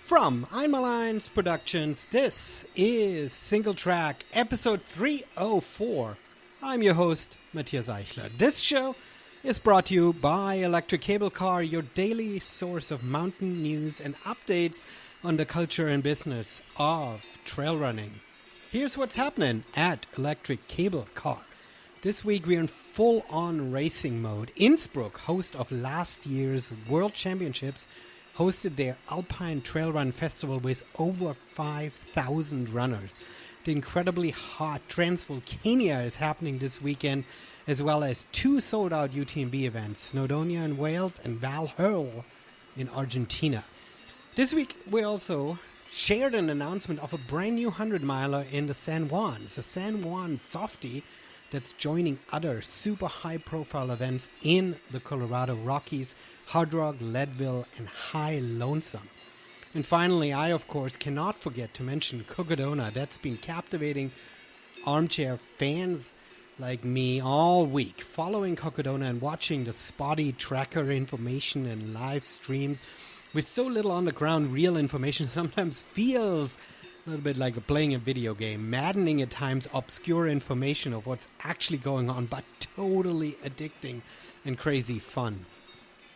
From I'm Alliance Productions, this is Singletrack, episode 304. I'm your host, Matthias Eichler. This show is brought to you by Electric Cable Car, your daily source of mountain news and updates on the culture and business of trail running. Here's what's happening at Electric Cable Car. This week we're in full-on racing mode. Innsbruck, host of last year's World Championships, hosted their Alpine Trail Run Festival with over 5,000 runners. The incredibly hot Transvolcania is happening this weekend, as well as two sold-out UTMB events, Snowdonia in Wales and Valhalla in Argentina. This week we also shared an announcement of a brand new 100-miler in the San Juans, the San Juan Softy, that's joining other super high-profile events in the Colorado Rockies, Hard Rock, Leadville, and High Lonesome. And finally, I, of course, cannot forget to mention Cocodona. That's been captivating armchair fans like me all week, following Cocodona and watching the spotty tracker information and live streams with so little on-the-ground real information sometimes feels a little bit like playing a video game, maddening at times, obscure information of what's actually going on, but totally addicting and crazy fun.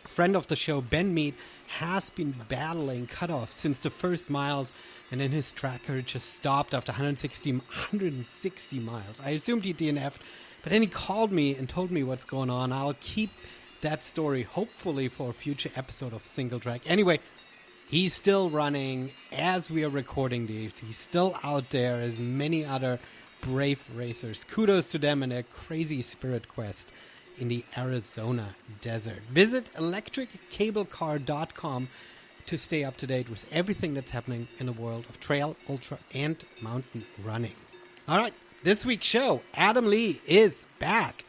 Friend of the show, Ben Mead, has been battling cutoff since the first miles, and then his tracker just stopped after 160 miles. I assumed he DNF'd, but then he called me and told me what's going on. I'll keep that story, hopefully, for a future episode of Singletrack. Anyway, he's still running as we are recording these. He's still out there as many other brave racers. Kudos to them and their crazy spirit quest in the Arizona desert. Visit electriccablecar.com to stay up to date with everything that's happening in the world of trail, ultra, and mountain running. All right, this week's show, Adam Lee is back.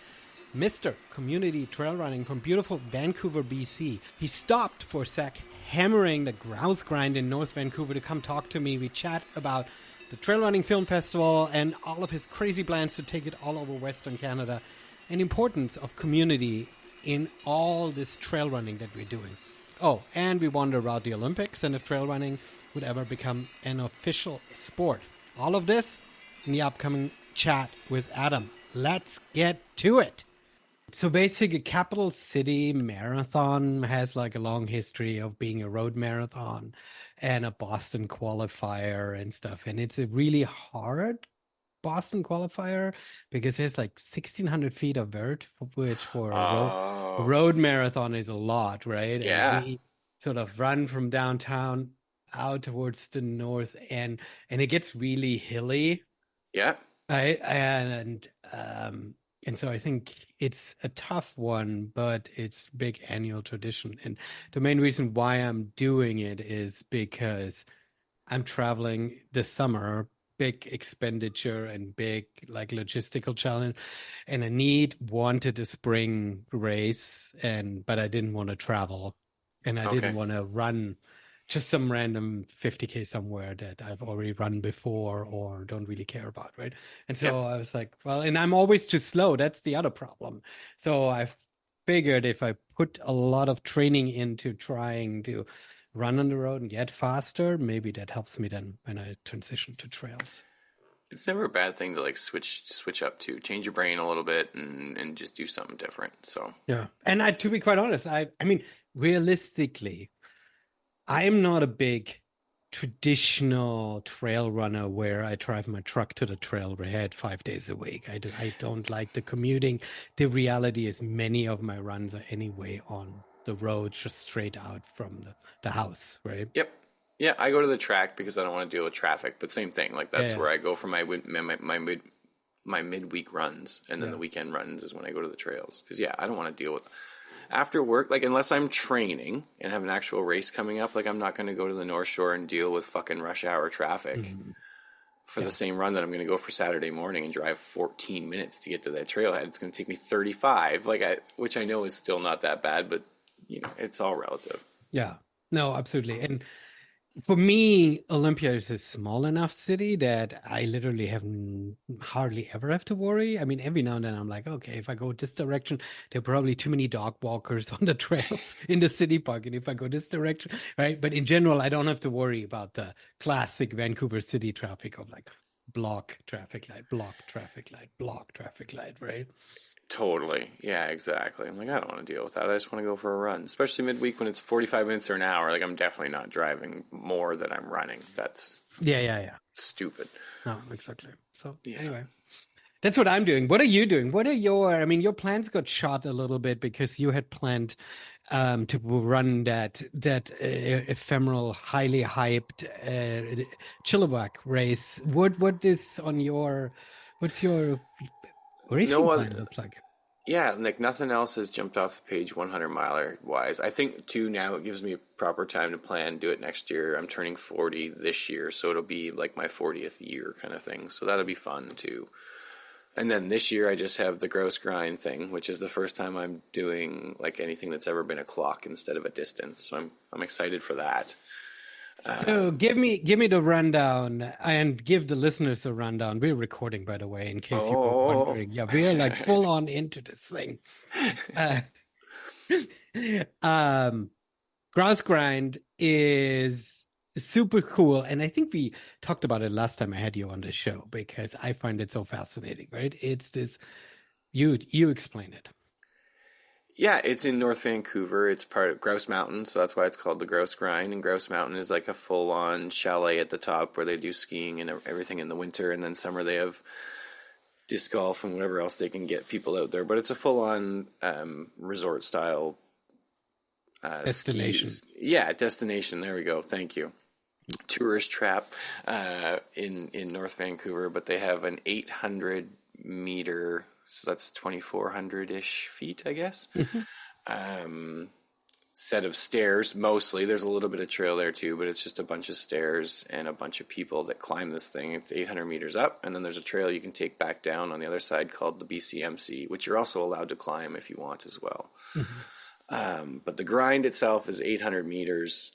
Mr. Community Trail Running from beautiful Vancouver, BC. He stopped for a sec, hammering the grouse grind in North Vancouver to come talk to me. We chat about the Trail Running Film Festival and all of his crazy plans to take it all over Western Canada, and importance of community in all this trail running that we're doing. Oh, and we wonder about the Olympics and if trail running would ever become an official sport. All of this in the upcoming chat with Adam. Let's get to it. So basically, Capital City Marathon has like a long history of being a road marathon and a Boston qualifier and stuff. And it's a really hard Boston qualifier because there's like 1,600 feet of vert, which for a road marathon is a lot, right? Yeah. And we sort of run from downtown out towards the north and it gets really hilly. Yeah. Right? And so I think it's a tough one, but it's big annual tradition. And the main reason why I'm doing it is because I'm traveling this summer, big expenditure and big like logistical challenge. And I wanted a spring race, but I didn't want to travel. And I didn't want to run just some random 50K somewhere that I've already run before or don't really care about, right? And so I was like, well, and I'm always too slow. That's the other problem. So I figured if I put a lot of training into trying to run on the road and get faster, maybe that helps me then when I transition to trails. It's never a bad thing to like switch up to change your brain a little bit and just do something different. So yeah. And to be quite honest, I mean, realistically, I'm not a big traditional trail runner where I drive my truck to the trailhead 5 days a week. I don't like the commuting. The reality is many of my runs are anyway on the road, just straight out from the house, right? Yep. Yeah, I go to the track because I don't want to deal with traffic, but same thing. Like that's where I go for my midweek runs, and then the weekend runs is when I go to the trails. Because I don't want to deal with after work, like unless I'm training and have an actual race coming up, like I'm not going to go to the North Shore and deal with fucking rush hour traffic for the same run that I'm going to go for Saturday morning and drive 14 minutes to get to that trailhead. It's going to take me 35, which I know is still not that bad, but it's all relative. Yeah, no, absolutely. And For me, Olympia is a small enough city that I literally hardly ever have to worry. I mean, every now and then I'm like, okay, if I go this direction, there are probably too many dog walkers on the trails in the city park. And if I go this direction, right? But in general, I don't have to worry about the classic Vancouver city traffic of like block traffic light, block traffic light, block traffic light, right? Totally. Yeah, exactly. I'm like, I don't want to deal with that. I just want to go for a run, especially midweek when it's 45 minutes or an hour. Like, I'm definitely not driving more than I'm running. That's Yeah. stupid. No, exactly. So Yeah. anyway. That's what I'm doing. What are you doing? What are I mean, your plans got shot a little bit because you had planned to run that ephemeral, highly hyped Chilliwack race. What's your racing No other, plan look like? yeah, like nothing else has jumped off the page 100 miler wise. I think too now it gives me a proper time to plan, do it next year. I'm turning 40 this year, so it'll be like my 40th year kind of thing. So that'll be fun too. And then this year I just have the gross grind thing, which is the first time I'm doing like anything that's ever been a clock instead of a distance. So I'm excited for that. So give me the rundown and give the listeners a rundown. We're recording, by the way, in case you were Oh, wondering. Yeah, we're like full on into this thing. Uh, um, Grass Grind is super cool, and I think we talked about it last time I had you on the show because I find it so fascinating. Right? It's this. You explain it. yeah, it's in North Vancouver. It's part of Grouse Mountain, so that's why it's called the Grouse Grind. And Grouse Mountain is like a full-on chalet at the top where they do skiing and everything in the winter, and then summer they have disc golf and whatever else they can get people out there. But it's a full-on resort style Destination. skis. Yeah, destination. There we go. Thank you. Tourist trap in North Vancouver, but they have an 800 meter, so that's 2,400 ish feet, I guess. Set of stairs mostly. There's a little bit of trail there too, but it's just a bunch of stairs and a bunch of people that climb this thing. It's 800 meters up, and then there's a trail you can take back down on the other side called the BCMC, which you're also allowed to climb if you want as well. But the grind itself is 800 meters.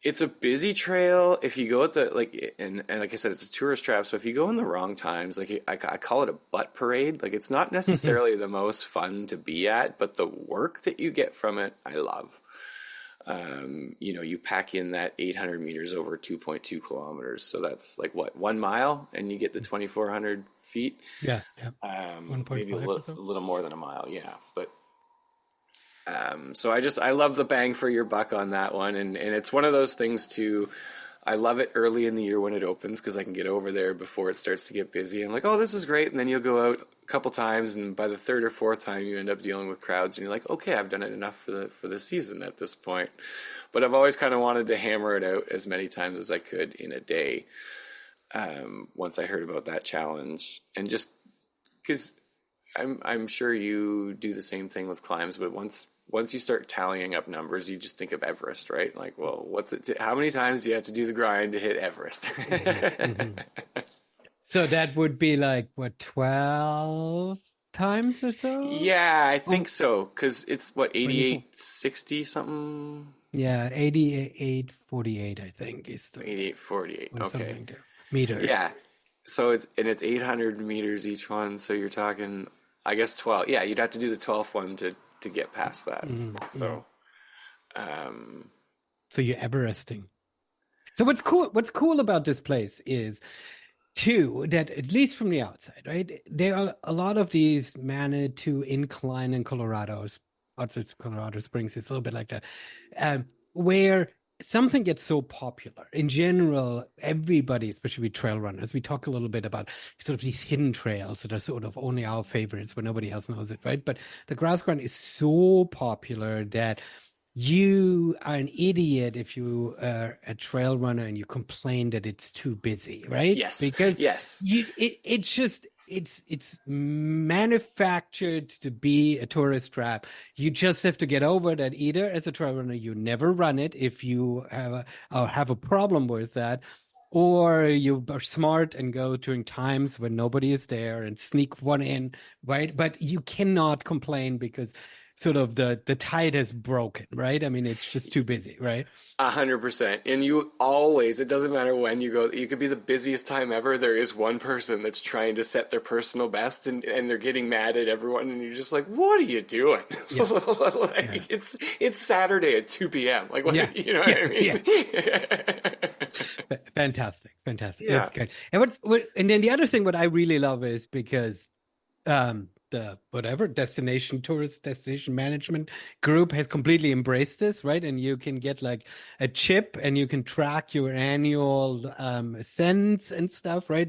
It's a busy trail. If you go at the and like I said, it's a tourist trap. So if you go in the wrong times, like I call it a butt parade. Like it's not necessarily the most fun to be at, but the work that you get from it, I love. You pack in that 800 meters over 2.2 kilometers. So that's like what, 1 mile, and you get the 2,400 feet. Yeah. Maybe 1.5 or so. a little more than a mile. Yeah, but. So I love the bang for your buck on that one, and it's one of those things too. I love it early in the year when it opens because I can get over there before it starts to get busy. And like, oh, this is great, and then you'll go out a couple times, and by the third or fourth time, you end up dealing with crowds, and you're like, okay, I've done it enough for the season at this point. But I've always kind of wanted to hammer it out as many times as I could in a day. Once I heard about that challenge, and just because I'm sure you do the same thing with climbs, but once you start tallying up numbers, you just think of Everest, right? Like, well, what's it? How many times do you have to do the grind to hit Everest? So that would be like what, 12 times or so? Yeah, I think so. Because it's what, 24. 8860 something? Yeah, 8848, I think is the 8848. or Okay. something there. Meters. Yeah. So it's 800 meters each one. So you're talking, I guess 12. Yeah, you'd have to do the 12th one to get past that. So, So you're Everesting. So what's cool about this place is too that at least from the outside, right? There are a lot of these Manitou incline in Colorado. Outside Colorado Springs, it's a little bit like that, where something gets so popular in general. Everybody, especially trail runners, we talk a little bit about sort of these hidden trails that are sort of only our favorites where nobody else knows it, right? But the grass grind is so popular that you are an idiot if you are a trail runner and you complain that it's too busy, right? yes. Because Yes. it's manufactured to be a tourist trap. You just have to get over that. Either as a trail runner, you never run it if you have a problem with that, or you are smart and go during times when nobody is there and sneak one in, right? But you cannot complain because sort of the tide has broken, right? I mean, it's just too busy, right? 100%. And you always, it doesn't matter when you go, you could be the busiest time ever. There is one person that's trying to set their personal best and they're getting mad at everyone. And you're just like, what are you doing? Yeah. Like, Yeah. it's Saturday at 2 p.m. Like, what, Yeah. you know Yeah. what I mean? Fantastic. Yeah. That's good. And and then the other thing, what I really love is because the whatever tourist destination management group has completely embraced this, right? And you can get like a chip and you can track your annual ascents and stuff, right?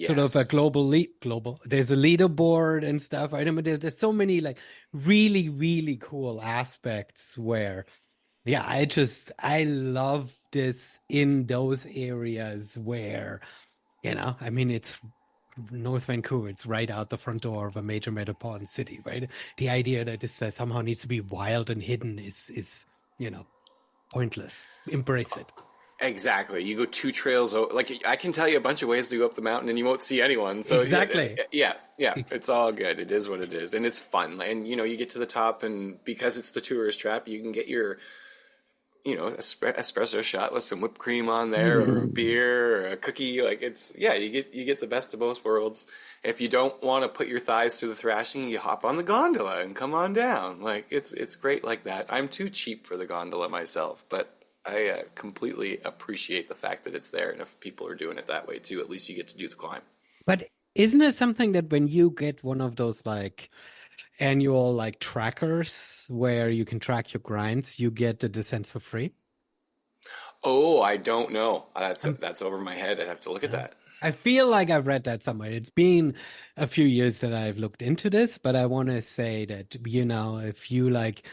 Sort of a Yes. global, there's a leaderboard and stuff, right? I mean, there's so many like really, really cool aspects where yeah, I love this in those areas where, I mean, it's North Vancouver, it's right out the front door of a major metropolitan city, right? The idea that this somehow needs to be wild and hidden is, pointless. Embrace it. Exactly. You go 2 trails. Like I can tell you a bunch of ways to go up the mountain, and you won't see anyone. So Exactly. yeah. It's all good. It is what it is, and it's fun. And you get to the top, and because it's the tourist trap, you can get your espresso shot with some whipped cream on there, or a beer, or a cookie. Like you get the best of both worlds. If you don't want to put your thighs through the thrashing, you hop on the gondola and come on down. Like it's great like that. I'm too cheap for the gondola myself, but I completely appreciate the fact that it's there, and if people are doing it that way too, at least you get to do the climb. But isn't it something that when you get one of those like annual like trackers where you can track your grinds, you get the descents for free? Oh, I don't know. I'm That's over my head. I'd have to look at Yeah. that. I feel like I've read that somewhere. It's been a few years that I've looked into this, but I want to say that, if you like,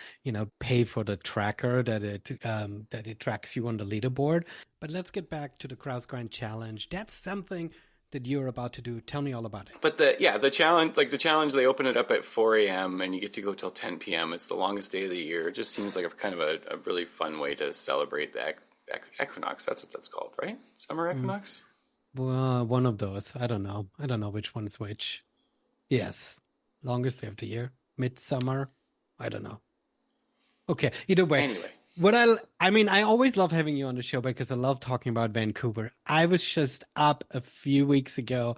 pay for the tracker that it tracks you on the leaderboard. But let's get back to the Kraus Grind Challenge. That's something that you're about to do. Tell me all about it. But the challenge, they open it up at 4 a.m. and you get to go till 10 p.m. It's the longest day of the year. It just seems like a kind of a really fun way to celebrate the equinox. That's what that's called, right? Summer equinox? Well, one of those. I don't know. I don't know which one's which. Yes. Longest day of the year. Midsummer. I don't know. Okay. Either way. Anyway. I mean, I always love having you on the show because I love talking about Vancouver. I was just up a few weeks ago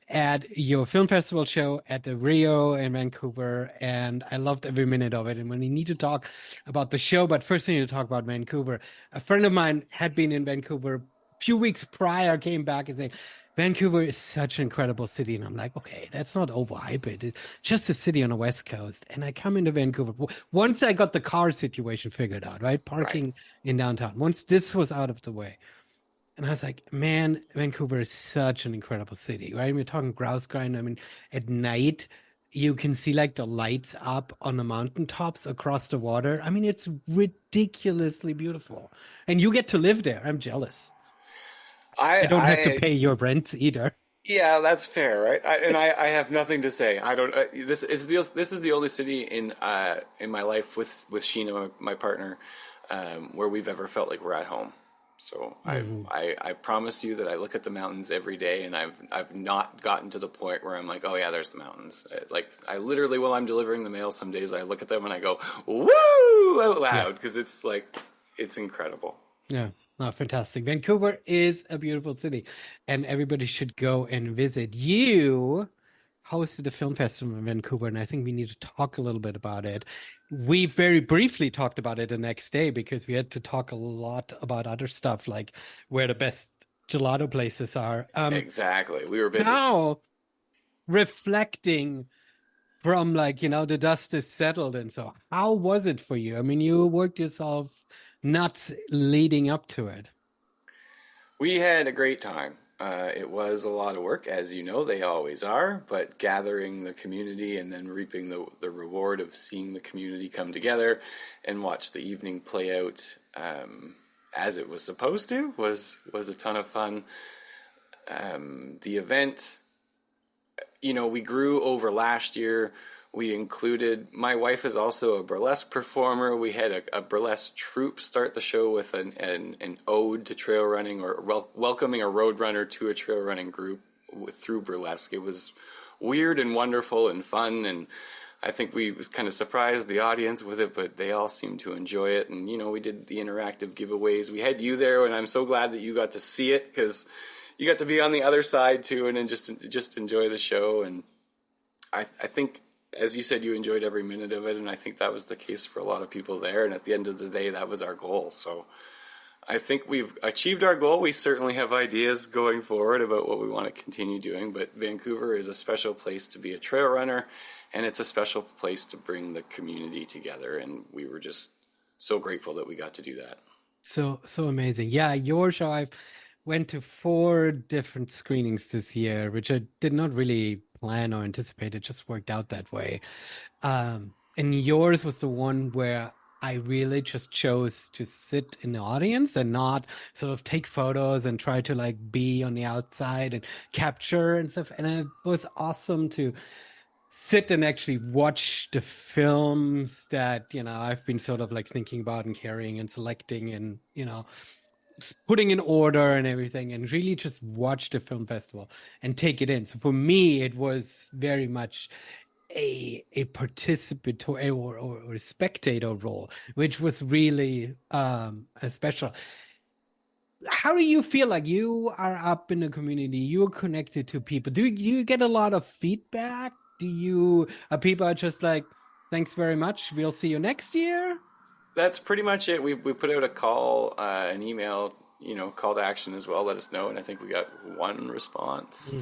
at your film festival show at the Rio in Vancouver, and I loved every minute of it. And when we need to talk about the show, but first I need to talk about Vancouver. A friend of mine had been in Vancouver a few weeks prior, came back and said, Vancouver is such an incredible city. And I'm like, okay, that's not overhyped. It's just a city on the West Coast. And I come into Vancouver. Once I got the car situation figured out, right? Parking in downtown. Once this was out of the way. And I was like, man, Vancouver is such an incredible city, right? We're talking grouse grind. I mean, at night, you can see like the lights up on the mountaintops across the water. I mean, it's ridiculously beautiful. And you get to live there. I'm jealous. I don't have to pay your rent either. Yeah, that's fair, right? I have nothing to say. I don't. This is the only city in my life with Sheena, my partner, where we've ever felt like we're at home. So I promise you that I look at the mountains every day, and I've not gotten to the point where I'm like, oh yeah, there's the mountains. Like I literally, while I'm delivering the mail, some days I look at them and I go, woo, out loud, because it's incredible. Yeah. Oh, fantastic. Vancouver is a beautiful city, and everybody should go and visit. You hosted a film festival in Vancouver, and I think we need to talk a little bit about it. We very briefly talked about it the next day because we had to talk a lot about other stuff, like where the best gelato places are. Exactly. We were busy. Now, reflecting from the dust is settled, and so how was it for you? I mean, you worked yourself nuts leading up to it. We had a great time. It was a lot of work, as you know, they always are, but gathering the community and then reaping the reward of seeing the community come together and watch the evening play out as it was supposed to was a ton of fun. The event, we grew over last year. We included, my wife is also a burlesque performer. We had a burlesque troupe start the show with an ode to trail running, or welcoming a road runner to a trail running group through burlesque. It was weird and wonderful and fun, and I think we was kind of surprised the audience with it, but they all seemed to enjoy it. And, we did the interactive giveaways. We had you there, and I'm so glad that you got to see it because you got to be on the other side too and then just enjoy the show. And I think, as you said, you enjoyed every minute of it. And I think that was the case for a lot of people there. And at the end of the day, that was our goal. So I think we've achieved our goal. We certainly have ideas going forward about what we want to continue doing, but Vancouver is a special place to be a trail runner, and it's a special place to bring the community together, and we were just so grateful that we got to do that. So amazing. Yeah, your show, I went to 4 different screenings this year, which I did not really plan or anticipate. It just worked out that way. And yours was the one where I really just chose to sit in the audience and not sort of take photos and try to like be on the outside and capture and stuff. And it was awesome to sit and actually watch the films that, I've been sort of like thinking about and carrying and selecting and, putting in order and everything, and really just watch the film festival and take it in. So for me, it was very much a participatory or a spectator role, which was really a special. How do you feel like you are up in the community? You're connected to people. Do you get a lot of feedback? Are people just like, thanks very much, we'll see you next year? That's pretty much it. We put out a call, an email, call to action as well. Let us know, and I think we got one response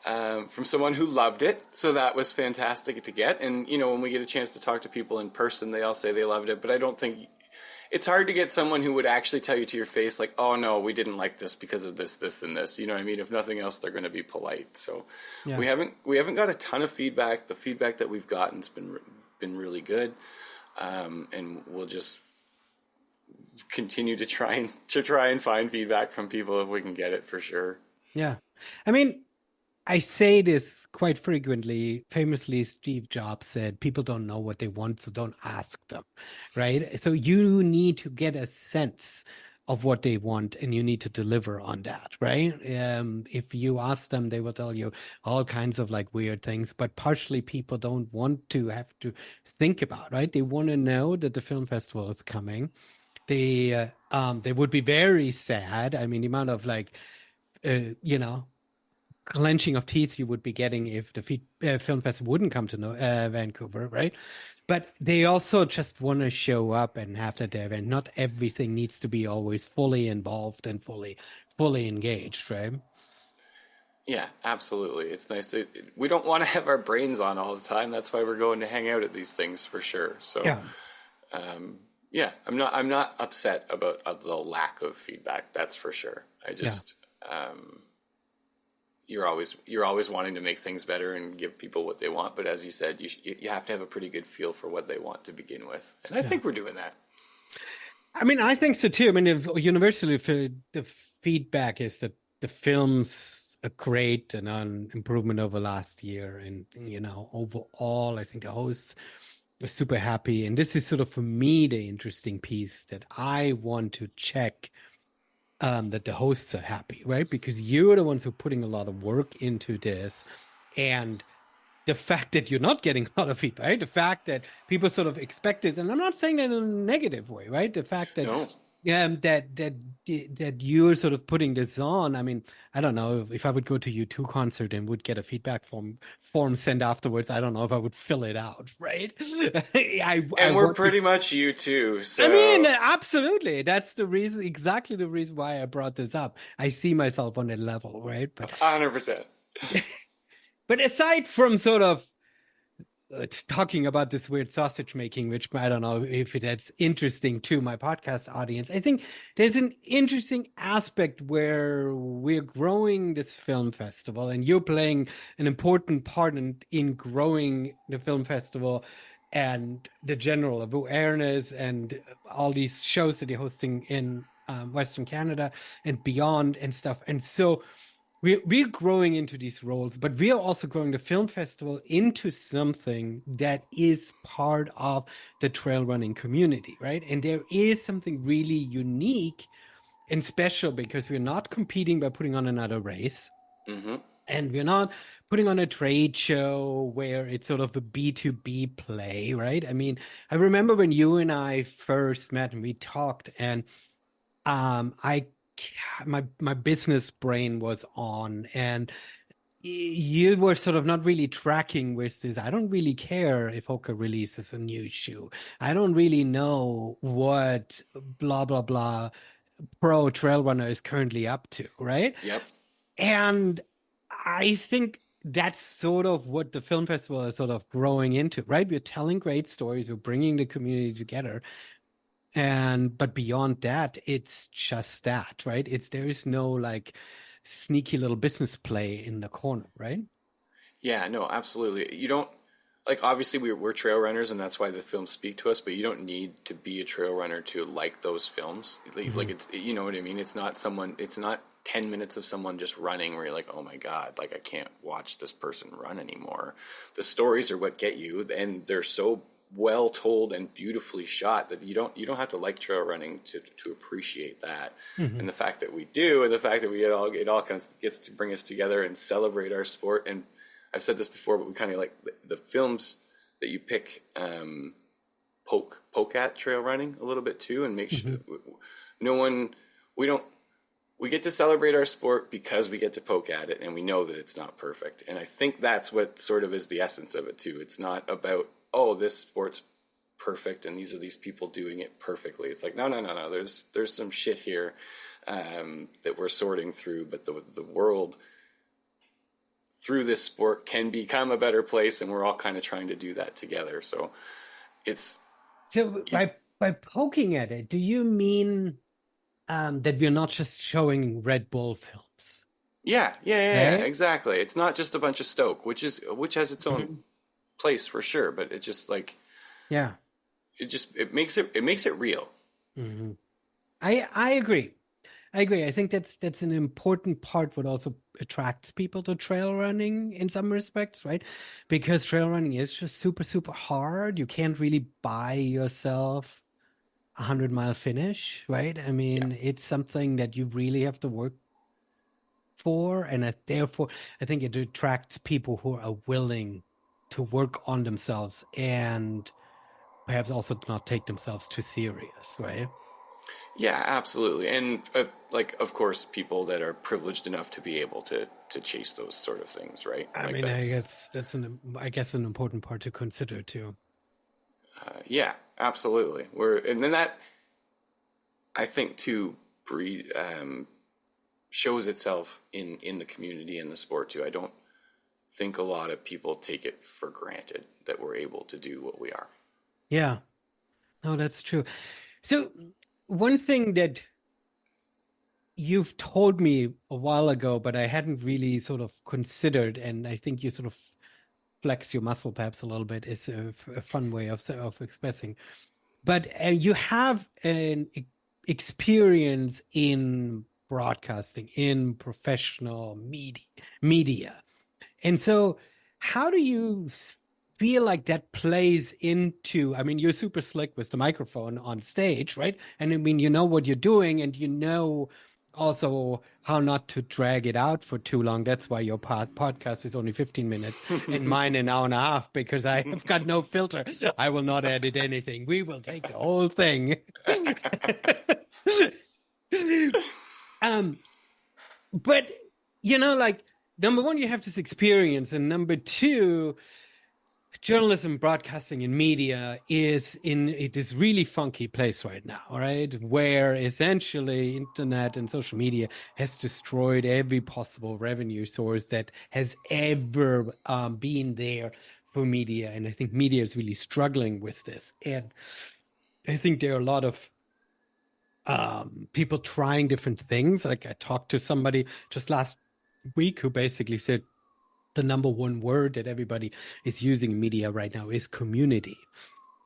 from someone who loved it. So that was fantastic to get. And when we get a chance to talk to people in person, they all say they loved it. But I don't think it's hard to get someone who would actually tell you to your face, like, "Oh no, we didn't like this because of this, this, and this." You know what I mean? If nothing else, they're going to be polite. So Yeah. we haven't got a ton of feedback. The feedback that we've gotten's been really good. And we'll just continue to try and find feedback from people if we can get it, for sure. Yeah. I mean, I say this quite frequently. Famously, Steve Jobs said, people don't know what they want, so don't ask them, right? So you need to get a sense of what they want, and you need to deliver on that, right? If you ask them, they will tell you all kinds of like weird things, but partially people don't want to have to think about, right? They want to know that the film festival is coming. They would be very sad. I mean, the amount of like, clenching of teeth you would be getting if the film festival wouldn't come to Vancouver, right? But they also just want to show up and have that event. Not everything needs to be always fully involved and fully engaged, right? Yeah, absolutely. It's nice we don't want to have our brains on all the time. That's why we're going to hang out at these things, for sure. So yeah, I'm not upset about the lack of feedback. That's for sure. I just you're always wanting to make things better and give people what they want. But as you said, you have to have a pretty good feel for what they want to begin with. And I think we're doing that. I mean, I think so too. I mean, universally, the feedback is that the film's a great and an improvement over last year. And, overall, I think the hosts are super happy. And this is sort of, for me, the interesting piece that I want to check, that the hosts are happy, right? Because you're the ones who are putting a lot of work into this. And the fact that you're not getting a lot of feedback, right? The fact that people sort of expect it, and I'm not saying that in a negative way, right? The fact that that you're sort of putting this on. I mean, I don't know if I would go to U2 concert and would get a feedback form sent afterwards. I don't know if I would fill it out, right? We're pretty much U2. So I mean, absolutely. That's exactly the reason why I brought this up. I see myself on that level, right? But 100%. But aside from sort of talking about this weird sausage making, which I don't know if that's interesting to my podcast audience, I think there's an interesting aspect where we're growing this film festival, and you're playing an important part in growing the film festival and the general awareness and all these shows that you're hosting in Western Canada and beyond and stuff. And so we're growing into these roles, but we are also growing the film festival into something that is part of the trail running community, right? And there is something really unique and special because we're not competing by putting on another race. Mm-hmm. And we're not putting on a trade show where it's sort of a B2B play, right? I mean, I remember when you and I first met and we talked, and I my business brain was on, and you were sort of not really tracking with this. I don't really care if Hoka releases a new shoe. I don't really know what blah blah blah pro trail runner is currently up to, right? Yep. And I think that's sort of what the film festival is sort of growing into, right? We're telling great stories, we're bringing the community together. And but beyond that, it's just that, right? There is no like sneaky little business play in the corner, right? Yeah, no, absolutely. You don't like obviously we're trail runners and that's why the films speak to us, but you don't need to be a trail runner to like those films. Like it's you know what I mean? It's not 10 minutes of someone just running where you're like, "Oh my God, like I can't watch this person run anymore." The stories are what get you and they're so well told and beautifully shot that you don't have to like trail running to appreciate that. And the fact that we do and the fact that it all kind of gets to bring us together and celebrate our sport. And I've said this before, but we kind of like the films that you pick poke at trail running a little bit too, and make sure no one we get to celebrate our sport because we get to poke at it, and we know that it's not perfect. And I think that's what sort of is the essence of it too. It's not about this sport's perfect and these are these people doing it perfectly. It's like no. There's some shit here that we're sorting through, but the world through this sport can become a better place, and we're all kind of trying to do that together. So it's by poking at it, do you mean that we're not just showing Red Bull films? yeah, Right? exactly. It's not just a bunch of stoke, which has its own place for sure, but it just like Yeah. it makes it real. I agree. I agree. I think that's an important part what also attracts people to trail running in some respects, right? Because trail running is just super, super hard. You can't really buy yourself a 100-mile finish, right? I Yeah. mean, it's something that you really have to work for, and therefore, I think it attracts people who are willing to work on themselves and perhaps also not take themselves too serious, right? Yeah, absolutely. And like of course people that are privileged enough to be able to chase those sort of things, right? I Like mean, I that's guess that's an important part to consider too. yeah, absolutely. And then that I think too shows itself in the community and the sport too. I don't think a lot of people take it for granted that we're able to do what we are. Yeah, no, that's true. So one thing that you've told me a while ago, but I hadn't really sort of considered, and I think you sort of flex your muscle perhaps a little bit, is a fun way of expressing. But you have an experience in broadcasting, in professional media. And so, how do you feel like that plays into? I mean, you're super slick with the microphone on stage, right? And I mean, you know what you're doing, and you know also how not to drag it out for too long. That's why your podcast is only 15 minutes and mine an hour and a half, because I have got no filter. I will not edit anything. We will take the whole thing. um, but like, number one, you have this experience, and number two, journalism, broadcasting, and media is in this really funky place right now, right? Where essentially internet and social media has destroyed every possible revenue source that has ever been there for media. And I think media is really struggling with this. And I think there are a lot of people trying different things. Like I talked to somebody just last week who basically said the number one word that everybody is using in media right now is community.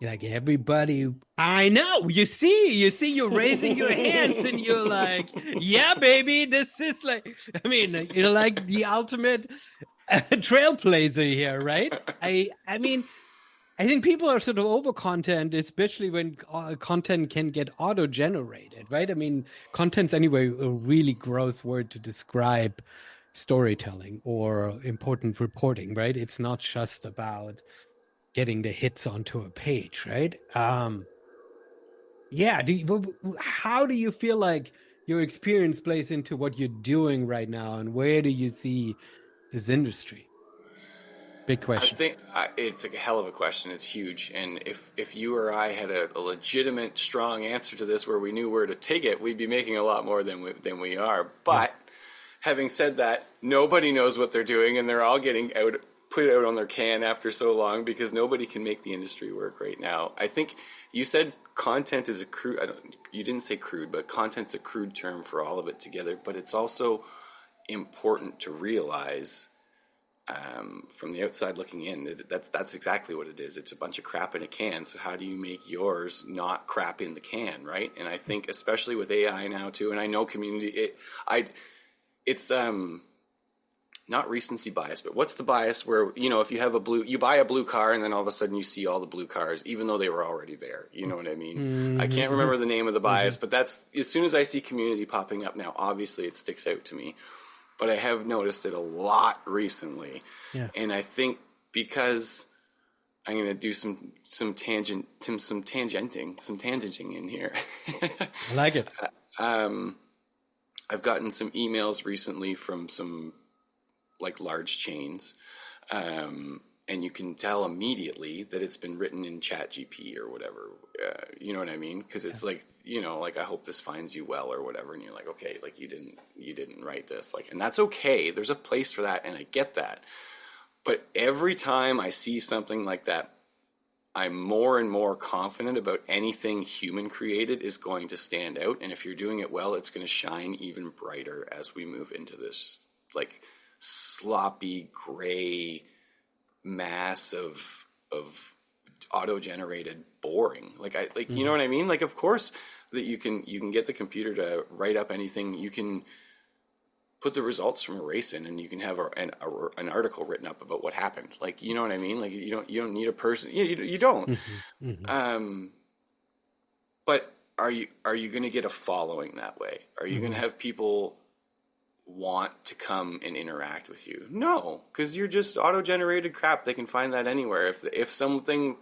Like everybody, I know, you're raising your hands and you're like, yeah, baby, this is like, I mean, you're like the ultimate trailblazer here, right? I mean, I think people are sort of over content, especially when content can get auto generated, right? I mean, content's anyway a really gross word to describe storytelling or important reporting, right? It's not just about getting the hits onto a page, right? Yeah. How do you feel like your experience plays into what you're doing right now, and where do you see this industry? Big I question. think it's a hell of a question. It's huge, and if you or I had a legitimate, strong answer to this, where we knew where to take it, we'd be making a lot more than we are. Yeah. But having said that, nobody knows what they're doing, and they're all getting put out on their can after so long because nobody can make the industry work right now. I think you said content is a crude. You didn't say crude, but content's a crude term for all of it together. But it's also important to realize from the outside looking in, that's exactly what it is. It's a bunch of crap in a can. So how do you make yours not crap in the can, right? And I think especially with AI now too, and I know community, it's not recency bias, but what's the bias where, if you buy a blue car and then all of a sudden you see all the blue cars, even though they were already there. You know what I mean? Mm-hmm. I can't remember the name of the bias, but that's, as soon as I see community popping up now, obviously it sticks out to me. But I have noticed it a lot recently. Yeah. And I think because I'm going to do some tangenting in here. I like it. I've gotten some emails recently from some large chains. And you can tell immediately that it's been written in ChatGPT or whatever. You know what I mean? Because it's I hope this finds you well or whatever. And you're like, okay, you didn't write this. And that's okay. There's a place for that, and I get that. But every time I see something like that, I'm more and more confident about anything human created is going to stand out. And if you're doing it well, it's going to shine even brighter as we move into this sloppy gray mass of auto-generated boring. You know what I mean? Of course that you can get the computer to write up anything. You can put the results from a race in, and you can have an article written up about what happened. You know what I mean? You don't need a person. You don't. Mm-hmm. Mm-hmm. But are you going to get a following that way? Are you going to have people want to come and interact with you? No, because you're just auto-generated crap. They can find that anywhere. If something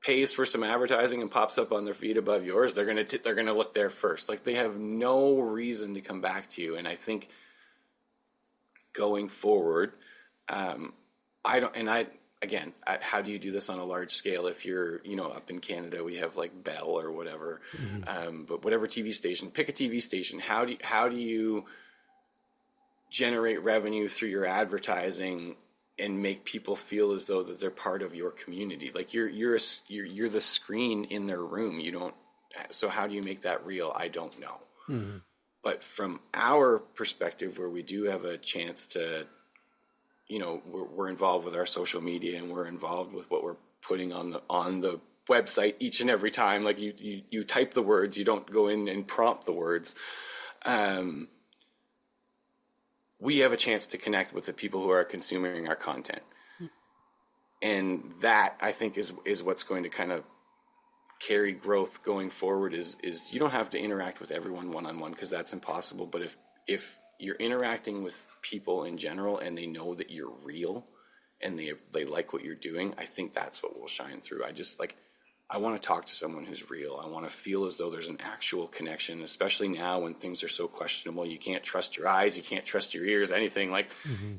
pays for some advertising and pops up on their feed above yours, they're gonna look there first. They have no reason to come back to you. And I think going forward, again, how do you do this on a large scale? If you're, up in Canada, we have Bell or whatever, but whatever TV station, pick a TV station. How do you generate revenue through your advertising and make people feel as though that they're part of your community? You're the screen in their room. So how do you make that real? I don't know. Mm-hmm. But from our perspective, where we do have a chance to, we're involved with our social media, and we're involved with what we're putting on the website each and every time. You type the words, you don't go in and prompt the words. We have a chance to connect with the people who are consuming our content. And that, I think, is what's going to kind of carry growth going forward is you don't have to interact with everyone one-on-one, because that's impossible. But if you're interacting with people in general and they know that you're real and they like what you're doing, I think that's what will shine through. I want to talk to someone who's real. I want to feel as though there's an actual connection, especially now when things are so questionable. You can't trust your eyes. You can't trust your ears, anything.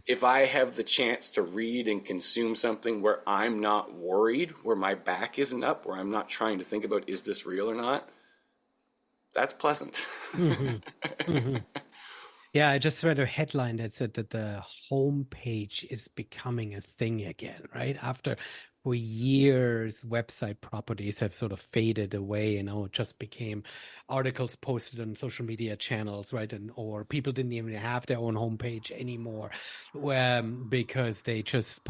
If I have the chance to read and consume something where I'm not worried, where my back isn't up, where I'm not trying to think about, is this real or not? That's pleasant. Mm-hmm. Mm-hmm. Yeah, I just read a headline that said that the homepage is becoming a thing again, right? After for years, website properties have sort of faded away, it just became articles posted on social media channels, right? Or people didn't even have their own homepage anymore, because they just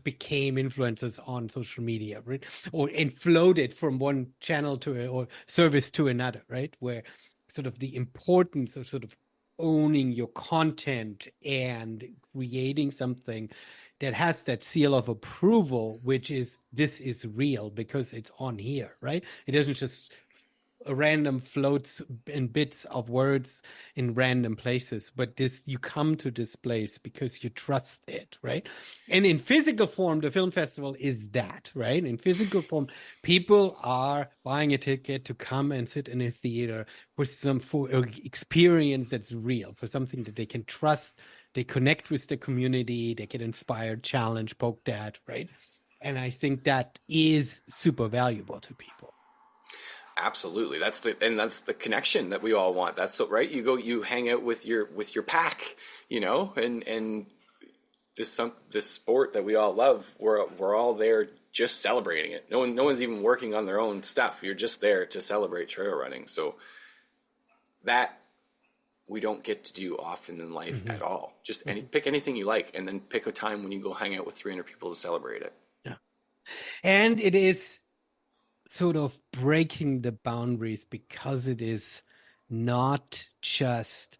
became influencers on social media, right? And floated from one channel or service to another, right? Where sort of the importance of sort of owning your content and creating something that has that seal of approval, which is, this is real because it's on here, right? It doesn't just random floats and bits of words in random places, but this you come to this place because you trust it, right? And in physical form, the film festival is that, right? In physical form, people are buying a ticket to come and sit in a theater for an experience that's real, for something that they can trust. They connect with the community, they get inspired, challenged, poked at, right? And I think that is super valuable to people. Absolutely. That's the connection that we all want. That's so, right. You hang out with your pack, and this sport that we all love. We're all there just celebrating it. No one's even working on their own stuff. You're just there to celebrate trail running. So that we don't get to do often in life at all. Just pick anything you like, and then pick a time when you go hang out with 300 people to celebrate it. Yeah. And it is sort of breaking the boundaries because it is not just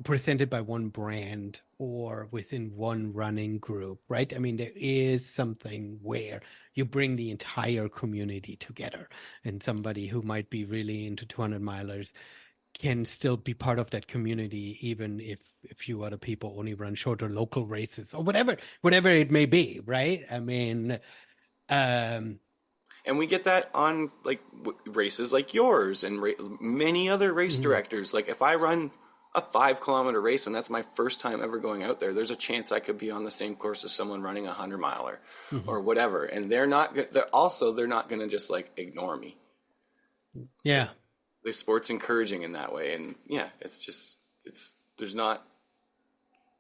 presented by one brand or within one running group, right? I mean, there is something where you bring the entire community together, and somebody who might be really into 200 milers can still be part of that community, even if a few other people only run shorter local races or whatever it may be, right? I mean, and we get that on like races like yours and many other race directors. Like if I run a 5-kilometer race and that's my first time ever going out there, there's a chance I could be on the same course as someone running a 100-miler or whatever. And they're not going to just like ignore me. Yeah. The sport's encouraging in that way. And yeah,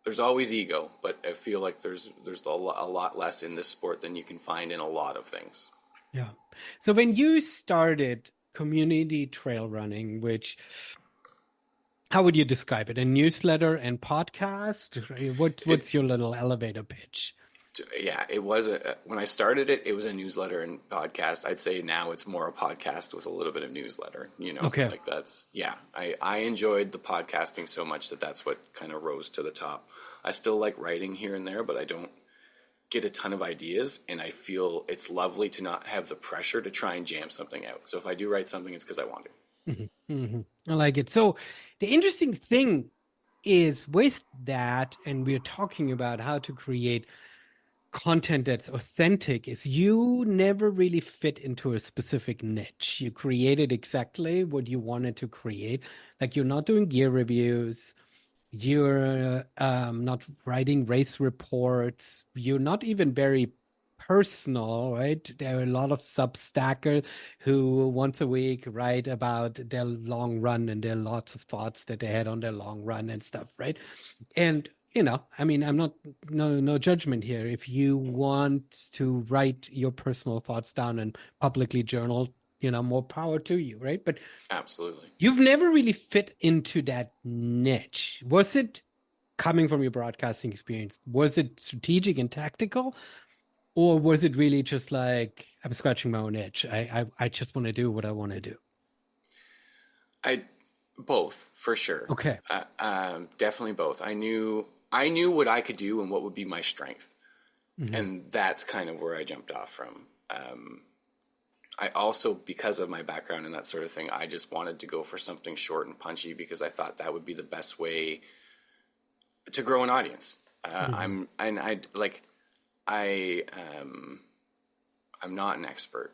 there's always ego, but I feel like there's a lot less in this sport than you can find in a lot of things. Yeah. So when you started community trail running, how would you describe it? A newsletter and podcast? What's your little elevator pitch? Yeah, it was when I started it was a newsletter and podcast. I'd say now it's more a podcast with a little bit of newsletter, Okay. Like I enjoyed the podcasting so much that's what kind of rose to the top. I still like writing here and there, but I don't get a ton of ideas, and I feel it's lovely to not have the pressure to try and jam something out. So if I do write something, it's because I want to. I like it. So the interesting thing is with that, and we're talking about how to create content that's authentic, is you never really fit into a specific niche. You created exactly what you wanted to create. Like you're not doing gear reviews. You're not writing race reports. You're not even very personal, right? There are a lot of Substackers who once a week write about their long run, and there are lots of thoughts that they had on their long run and stuff, right? And I mean, I'm not no judgment here. If you want to write your personal thoughts down and publicly journal, more power to you, right? But absolutely, you've never really fit into that niche. Was it coming from your broadcasting experience? Was it strategic and tactical? Or was it really just like, I'm scratching my own itch? I just want to do what I want to do. Both, for sure. Okay. Definitely both. I knew what I could do and what would be my strength. And that's kind of where I jumped off from. I also, because of my background and that sort of thing, I just wanted to go for something short and punchy because I thought that would be the best way to grow an audience. I'm not an expert.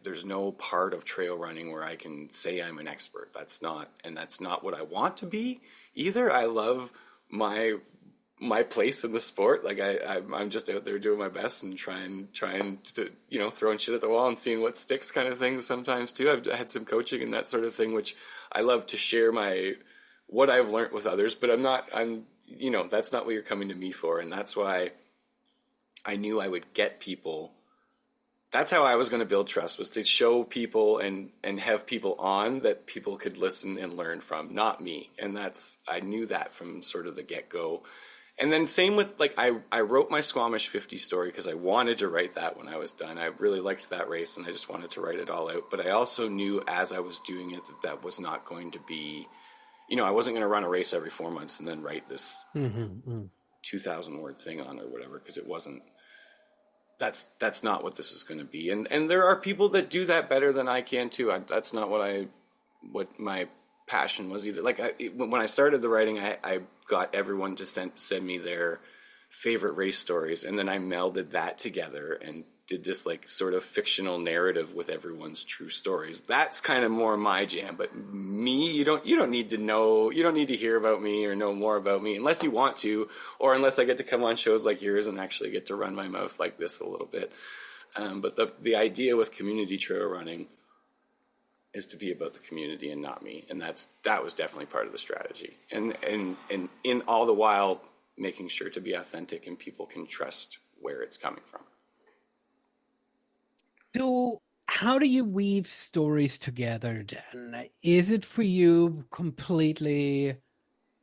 There's no part of trail running where I can say I'm an expert. That's not what I want to be either. I love my place in the sport. Like I'm just out there doing my best and trying to, throwing shit at the wall and seeing what sticks kind of thing sometimes too. I've had some coaching and that sort of thing, which I love to share what I've learned with others, but that's not what you're coming to me for. And that's why I knew I would get people. That's how I was going to build trust, was to show people and have people on that people could listen and learn from, not me. And I knew that from sort of the get-go. And then same with, I wrote my Squamish 50 story because I wanted to write that when I was done. I really liked that race and I just wanted to write it all out. But I also knew as I was doing it that was not going to be, I wasn't going to run a race every 4 months and then write this 2,000 word thing on or whatever, because it wasn't that's not what this is going to be. And there are people that do that better than I can too. That's not what my passion was either. Like when I started the writing, I got everyone to send me their favorite race stories, and then I melded that together and did this like sort of fictional narrative with everyone's true stories. That's kind of more my jam. But me, you don't need to know, you don't need to hear about me or know more about me unless you want to, or unless I get to come on shows like yours and actually get to run my mouth like this a little bit. But the idea with community trail running is to be about the community and not me, and that was definitely part of the strategy. And in all the while making sure to be authentic and people can trust where it's coming from. So how do you weave stories together then? Is it for you completely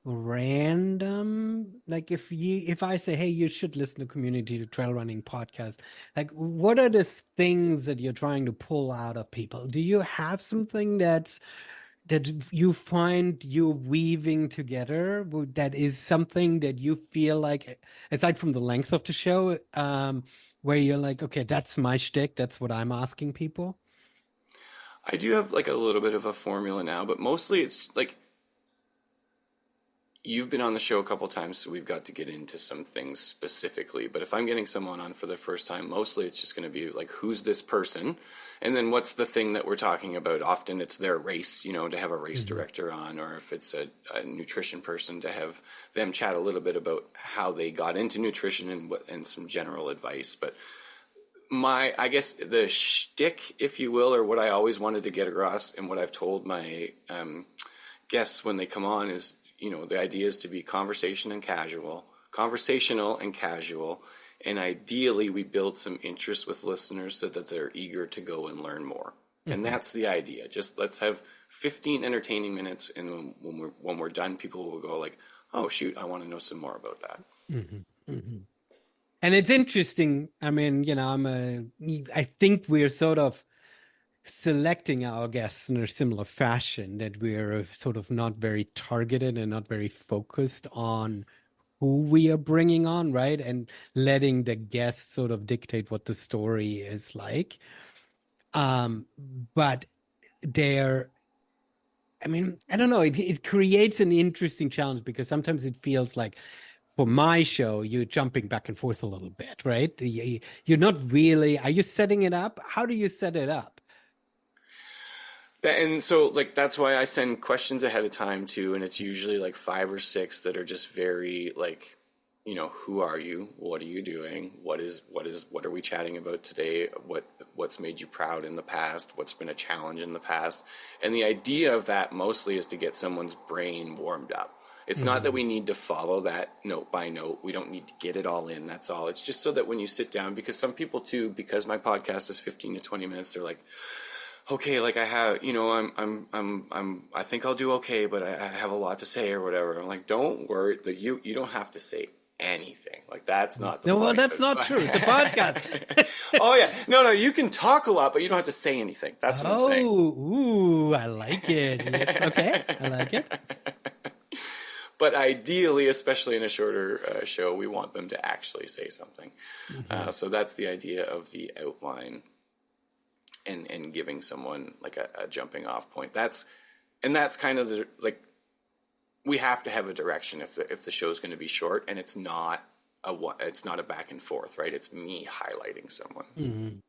random? Like if I say, hey, you should listen to Community Trail Running podcast, like what are the things that you're trying to pull out of people? Do you have something that you find you weaving together that is something that you feel like, aside from the length of the show, where you're like, okay, that's my shtick, that's what I'm asking people? I do have like a little bit of a formula now, but mostly it's like, you've been on the show a couple times, so we've got to get into some things specifically. But if I'm getting someone on for the first time, mostly it's just going to be like, who's this person? And then what's the thing that we're talking about? Often it's their race, to have a race director on, or if it's a nutrition person, to have them chat a little bit about how they got into nutrition and some general advice. But I guess the shtick, if you will, or what I always wanted to get across and what I've told my guests when they come on is, the idea is to be conversational and casual, and ideally we build some interest with listeners so that they're eager to go and learn more. And that's the idea. Just let's have 15 entertaining minutes, and when we're done, people will go like, oh shoot, I want to know some more about that. And it's interesting. I mean, I think we're sort of selecting our guests in a similar fashion, that we're sort of not very targeted and not very focused on who we are bringing on, right? And letting the guests sort of dictate what the story is like. But I don't know, it creates an interesting challenge, because sometimes it feels like, for my show, you're jumping back and forth a little bit, right? You're not really, are you setting it up? How do you set it up? And so, like, that's why I send questions ahead of time too, and it's usually like 5 or 6 that are just very like, who are you? What are you doing? What are we chatting about today? What's made you proud in the past? What's been a challenge in the past? And the idea of that mostly is to get someone's brain warmed up. It's not that we need to follow that note by note. We don't need to get it all in. That's all. It's just so that when you sit down, because some people too, because my podcast is 15 to 20 minutes, they're like, okay, like I have, I think I'll do okay, but I have a lot to say or whatever. I'm like, don't worry, you don't have to say anything. Like, that's not the point. Well, that's not true. It's a podcast. Oh yeah, no, you can talk a lot, but you don't have to say anything. That's what I'm saying. Ooh, I like it. Yes, okay, I like it. But ideally, especially in a shorter show, we want them to actually say something. So that's the idea of the outline. And giving someone like a jumping off point. That's kind of we have to have a direction if the show's going to be short, and it's not a back and forth, right? It's me highlighting someone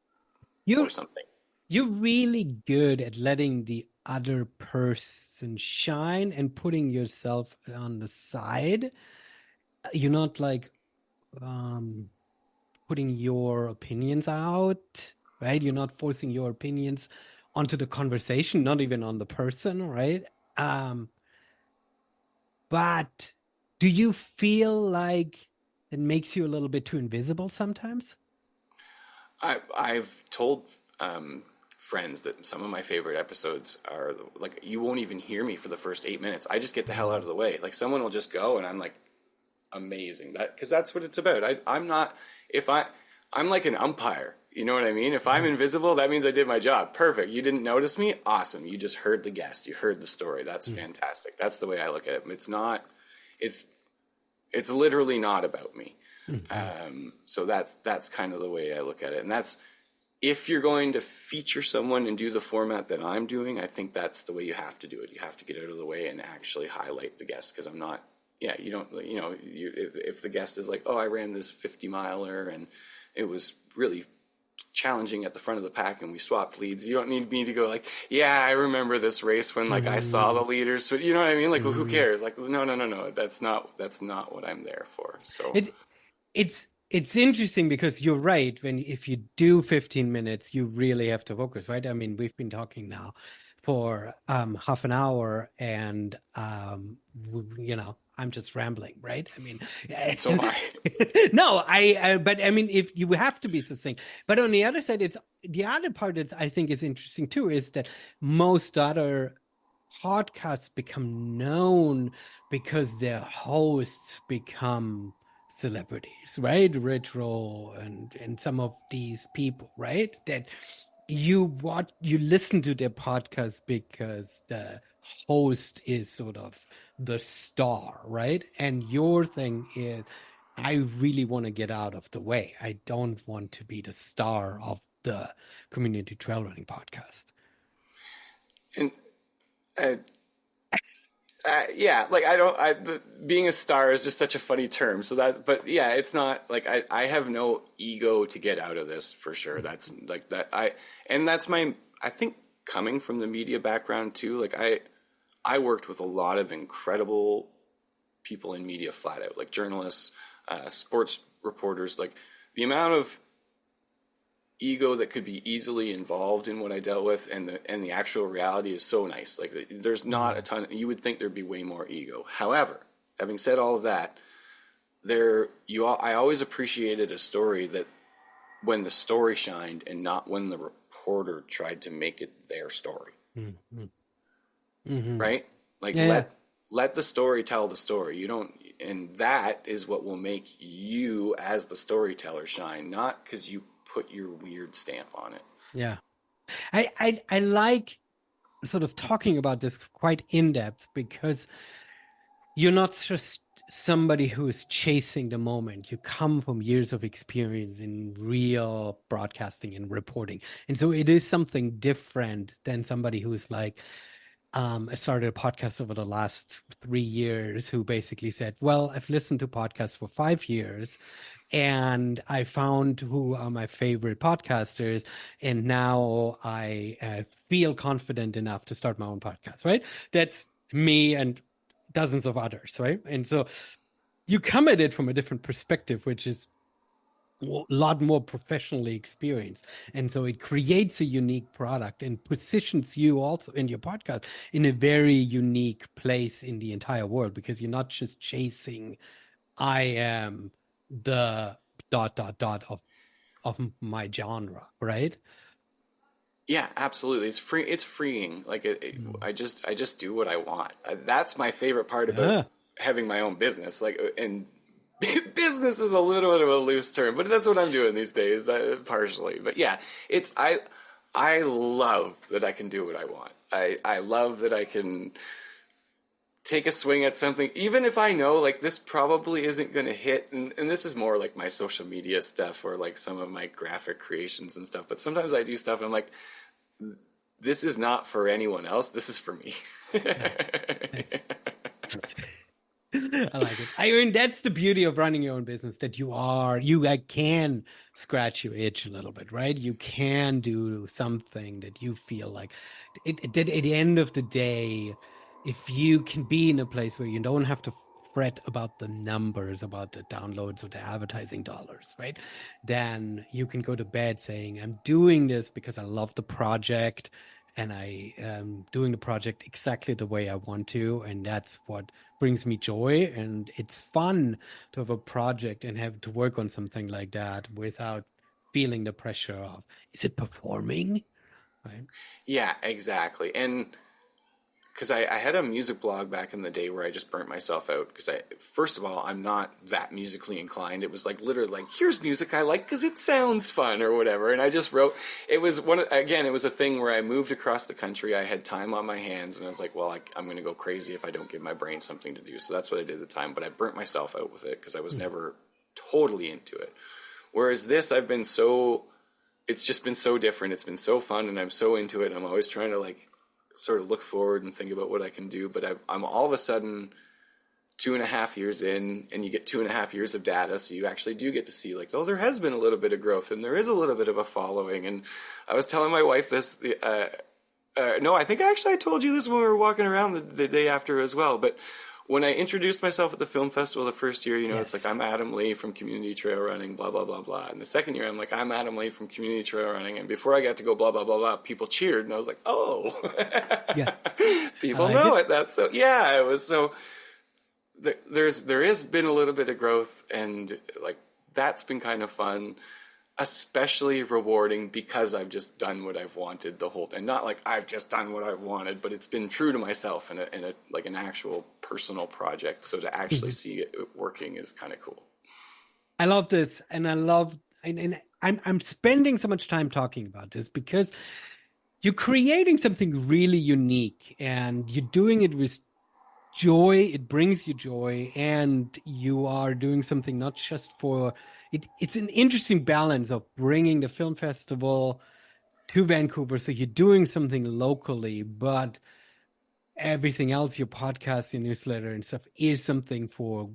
or something. You're really good at letting the other person shine and putting yourself on the side. You're not like putting your opinions out. Right? You're not forcing your opinions onto the conversation, not even on the person, right? But do you feel like it makes you a little bit too invisible sometimes? I've told friends that some of my favorite episodes are like, you won't even hear me for the first 8 minutes. I just get the hell out of the way. Like, someone will just go, and I'm like, amazing. Because that's what it's about. I'm like an umpire. You know what I mean? If I'm invisible, that means I did my job. Perfect. You didn't notice me? Awesome. You just heard the guest. You heard the story. That's fantastic. That's the way I look at it. It's literally not about me. So that's kind of the way I look at it. And that's, if you're going to feature someone and do the format that I'm doing, I think that's the way you have to do it. You have to get out of the way and actually highlight the guest, because I'm not, yeah, you don't, you know, if the guest is like, oh, I ran this 50 miler and it was really challenging at the front of the pack and we swapped leads, you don't need me to go like, yeah, I remember this race when like I saw the leaders. So you know what I mean? Like, well, who cares? Like, no. That's not what I'm there for. So it's interesting because you're right. If you do 15 minutes, you really have to focus, right? I mean, we've been talking now for half an hour, and you know, I'm just rambling, right? I mean, so am I. no, but I mean, if you have to be succinct. But on the other side, it's the other part that I think is interesting too is that most other podcasts become known because their hosts become celebrities, right? Retro and some of these people, right? That you listen to their podcast because the host is sort of the star, right? And your thing is, I really want to get out of the way. I don't want to be the star of the community trail running podcast. And yeah, like being a star is just such a funny term. So but yeah, it's not like I have no ego to get out of this for sure. That's like that. And that's I think coming from the media background too, like I worked with a lot of incredible people in media flat out, like journalists, sports reporters, like the amount of ego that could be easily involved in what I dealt with, and the actual reality is so nice. Like there's not a ton. You would think there'd be way more ego. However, having said all of that, I always appreciated a story that when the story shined and not when the reporter tried to make it their story. Right? Like let the story tell the story. You don't, and that is what will make you as the storyteller shine, not because you put your weird stamp on it. Yeah. I like sort of talking about this quite in depth because you're not just somebody who is chasing the moment. You come from years of experience in real broadcasting and reporting. And so it is something different than somebody who's like, I started a podcast over the last 3 years who basically said, well, I've listened to podcasts for 5 years and I found who are my favorite podcasters. And now I feel confident enough to start my own podcast, right? That's me and dozens of others, right? And so you come at it from a different perspective, which is a lot more professionally experienced. And so it creates a unique product and positions you also in your podcast in a very unique place in the entire world, because you're not just chasing, I am the ... of my genre, right? Yeah, absolutely. It's freeing. Like I just do what I want. That's my favorite part about having my own business. Like, and business is a little bit of a loose term, but that's what I'm doing these days, partially. But yeah, I love that I can do what I want. I love that I can take a swing at something, even if I know like this probably isn't going to hit. And this is more like my social media stuff or like some of my graphic creations and stuff. But sometimes I do stuff and I'm like, this is not for anyone else. This is for me. Nice. I like it. I mean, that's the beauty of running your own business, that you can scratch your itch a little bit, right? You can do something that you feel like that at the end of the day, if you can be in a place where you don't have to fret about the numbers, about the downloads or the advertising dollars, right? Then you can go to bed saying, I'm doing this because I love the project and I am doing the project exactly the way I want to. And that's what brings me joy. And it's fun to have a project and have to work on something like that without feeling the pressure of, is it performing? Right? Yeah, exactly. And because I had a music blog back in the day where I just burnt myself out because first of all, I'm not that musically inclined. It was like literally like, here's music I like because it sounds fun or whatever. And I just wrote, it was a thing where I moved across the country. I had time on my hands and I was like, well, I'm going to go crazy if I don't give my brain something to do. So that's what I did at the time. But I burnt myself out with it because I was never totally into it. Whereas this, it's just been so different. It's been so fun, and I'm so into it. I'm always trying to like sort of look forward and think about what I can do. But I'm all of a sudden 2.5 years in, and you get 2.5 years of data, so you actually do get to see like, oh, there has been a little bit of growth, and there is a little bit of a following. And I was telling my wife this. No, I think I told you this when we were walking around the day after as well. But when I introduced myself at the film festival the first year, Yes. it's like, I'm Adam Lee from Community Trail Running, blah, blah, blah, blah. And the second year, I'm like, I'm Adam Lee from Community Trail Running. And before I got to go blah, blah, blah, blah, people cheered. And I was like, oh, Yeah. people know it. That's so, yeah, it was so, there has been a little bit of growth, and like, that's been kind of fun. Especially rewarding because I've just done what I've wanted the whole time. Not like I've just done what I've wanted, but it's been true to myself in a like an actual personal project. So to actually see it working is kind of cool. I love this, and and I'm spending so much time talking about this because you're creating something really unique, and you're doing it with joy. It brings you joy, and you are doing something not just for it. It's an interesting balance of bringing the film festival to Vancouver, so you're doing something locally, but everything else, your podcast, your newsletter and stuff, is something for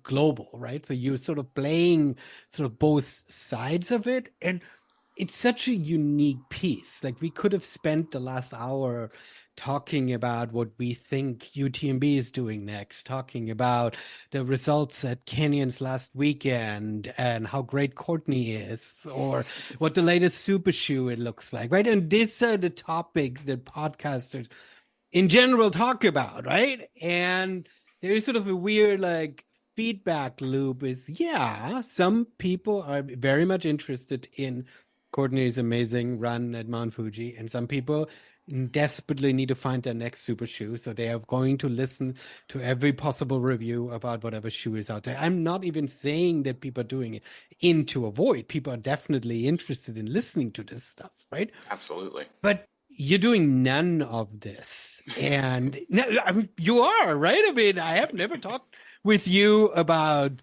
global, right? So you're sort of playing sort of both sides of it, and it's such a unique piece. Like, we could have spent the last hour talking about what we think UTMB is doing next, talking about the results at Canyons last weekend and how great Courtney is, or what the latest super shoe it looks like, right? And these are the topics that podcasters in general talk about, right? And there's sort of a weird like feedback loop is, yeah, some people are very much interested in Courtney's amazing run at Mount Fuji, and some people desperately need to find their next super shoe, so they are going to listen to every possible review about whatever shoe is out there. I'm not even saying that people are doing it to avoid. People are definitely interested in listening to this stuff, right? Absolutely. But you're doing none of this. And no, I mean, you are, right? I mean, I have never talked with you about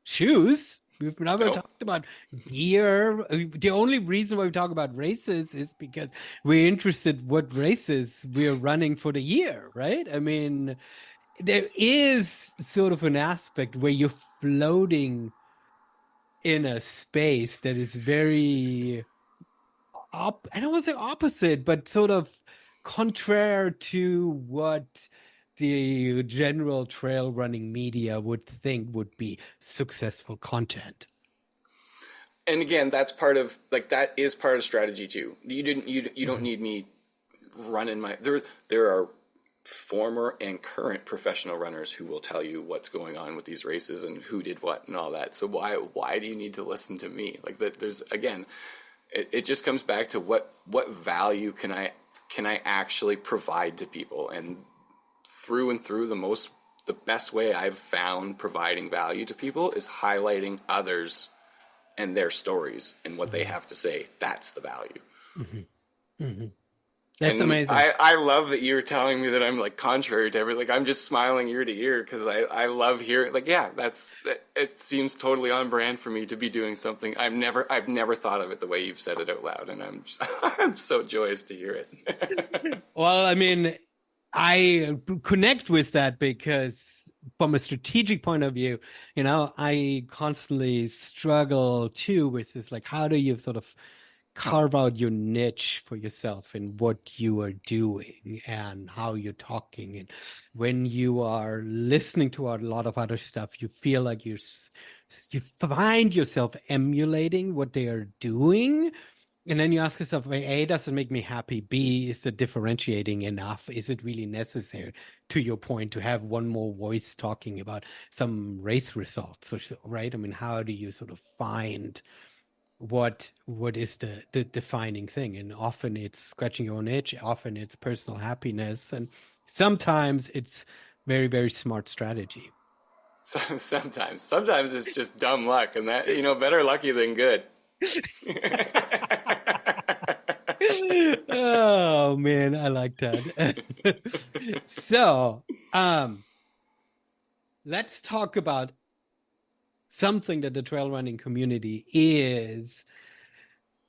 shoes. We've never Nope. talked about gear. The only reason why we talk about races is because we're interested what races we're running for the year, right? I mean, there is sort of an aspect where you're floating in a space that is very I don't want to say opposite, but sort of contrary to what the general trail running media would think would be successful content. And again, that is part of strategy too. You don't need me running there are former and current professional runners who will tell you what's going on with these races and who did what and all that. So why do you need to listen to me? Like that, there's again, it just comes back to what value can I actually provide to people, and through the best way I've found providing value to people is highlighting others and their stories and what they have to say. That's the value. Mm-hmm. Mm-hmm. That's and amazing. I love that you're telling me that I'm like contrary to everything. Like, I'm just smiling ear to ear because I love hearing, like, yeah, it seems totally on brand for me to be doing something. I've never thought of it the way you've said it out loud, and I'm so joyous to hear it. Well, I mean, I connect with that because from a strategic point of view, I constantly struggle too with this, like, how do you sort of carve out your niche for yourself in what you are doing and how you're talking. And when you are listening to a lot of other stuff, you feel like you find yourself emulating what they are doing. And then you ask yourself, A, does it make me happy? B, is it differentiating enough? Is it really necessary, to your point, to have one more voice talking about some race results, right? I mean, how do you sort of find what is the defining thing? And often it's scratching your own itch, often it's personal happiness, and sometimes it's very, very smart strategy. Sometimes it's just dumb luck, and that, better lucky than good. Oh man, I like that. So let's talk about something that the trail running community is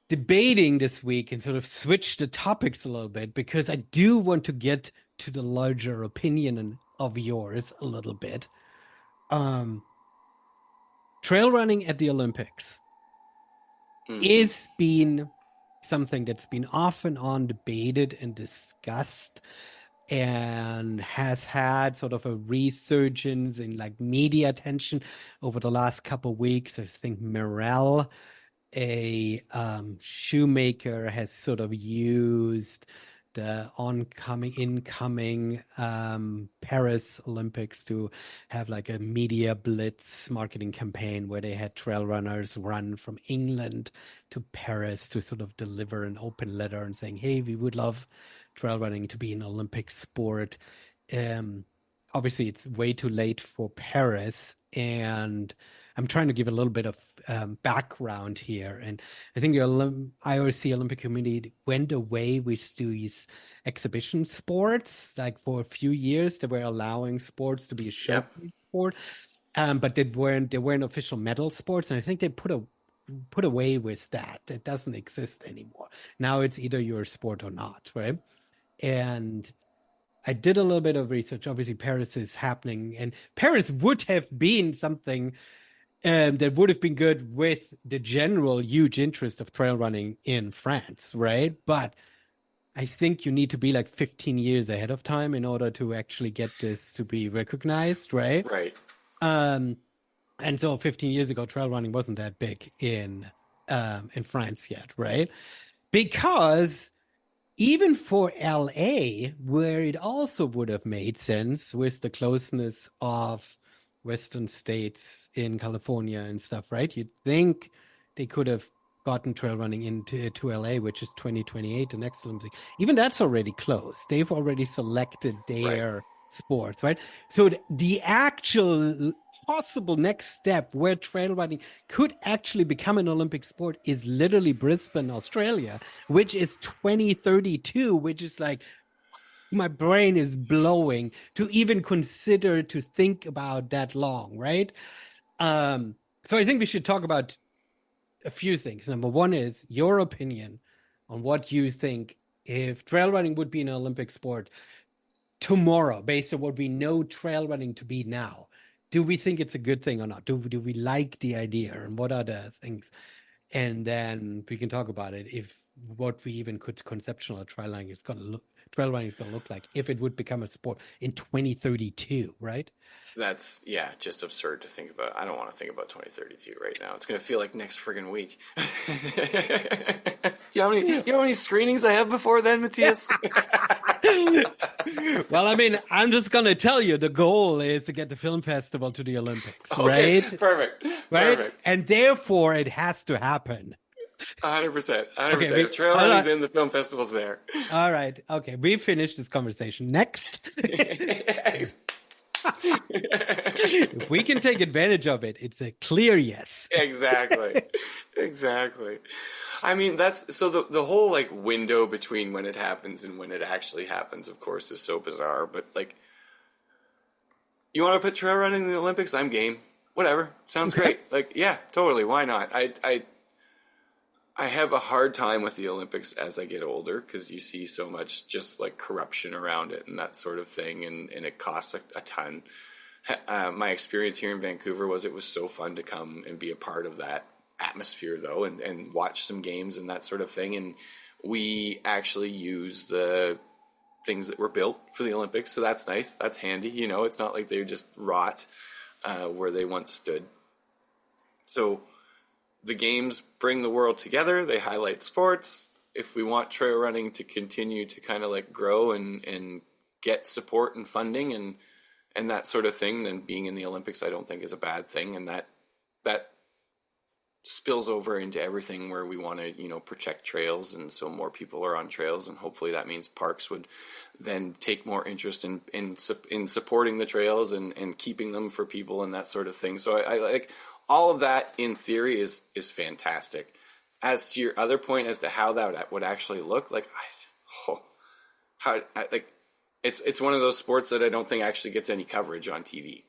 debating this week and sort of switch the topics a little bit, because I do want to get to the larger opinion of yours a little bit. Trail running at the Olympics Mm-hmm. is been something that's been off and on debated and discussed, and has had sort of a resurgence in like media attention over the last couple of weeks. I think Morel, a shoemaker, has sort of used the incoming Paris Olympics to have like a media blitz marketing campaign where they had trail runners run from England to Paris to sort of deliver an open letter and saying, hey, we would love trail running to be an Olympic sport. Um, Obviously, it's way too late for Paris, and I'm trying to give a little bit of background here. And I think the IOC Olympic Committee went away with these exhibition sports. Like for a few years, they were allowing sports to be a Yep. showcase sport, but they weren't official medal sports. And I think they put away with that. It doesn't exist anymore. Now it's either you're a sport or not, right? And I did a little bit of research. Obviously, Paris is happening, and Paris would have been something that would have been good with the general huge interest of trail running in France, right? But I think you need to be like 15 years ahead of time in order to actually get this to be recognized, right? Right. Um, and so 15 years ago, trail running wasn't that big in France yet, right? Because even for LA, where it also would have made sense with the closeness of Western states in California and stuff, right? You'd think they could have gotten trail running into to LA, which is 2028, the next Olympics. Even that's already closed. They've already selected Right. their sports, right? So the actual possible next step where trail running could actually become an Olympic sport is literally Brisbane, Australia, which is 2032, which is like my brain is blowing to even consider to think about that long, right? So I think we should talk about a few things. Number one is your opinion on what you think if trail running would be an Olympic sport tomorrow, based on what we know trail running to be now. Do we think it's a good thing or not? Do we like the idea, and what are the things? And then we can talk about it if what we even could conceptualize trail running is going to look like if it would become a sport in 2032, right? That's, yeah, just absurd to think about. I don't want to think about 2032 right now. It's going to feel like next friggin' week. You know how many screenings I have before then, Matthias? Well, I mean, I'm just going to tell you the goal is to get the film festival to the Olympics, Okay, right? perfect. Right? Perfect. And therefore it has to happen. 100%. 100%. Okay, If trail hold running's on. in, the film festival's there. All right. Okay, we finished this conversation. Next. If we can take advantage of it, it's a clear yes. Exactly. Exactly. I mean, that's so the whole like window between when it happens and when it actually happens, of course, is so bizarre. But like, you want to put trail running in the Olympics? I'm game. Whatever. Sounds great. Like, yeah, totally. Why not? I have a hard time with the Olympics as I get older because you see so much just like corruption around it and that sort of thing, and it costs a ton. My experience here in Vancouver was it was so fun to come and be a part of that atmosphere, though, and watch some games and that sort of thing. And we actually use the things that were built for the Olympics, so that's nice. That's handy. You know, it's not like they're just rot where they once stood. So the games bring the world together. They highlight sports. If we want trail running to continue to kind of like grow and get support and funding and that sort of thing, then being in the Olympics I don't think is a bad thing. And that spills over into everything where we want to, you know, protect trails, and so more people are on trails, and hopefully that means parks would then take more interest in supporting the trails and keeping them for people and that sort of thing. So I like all of that in theory is fantastic. As to your other point as to how that would actually look, like it's one of those sports that I don't think actually gets any coverage on TV.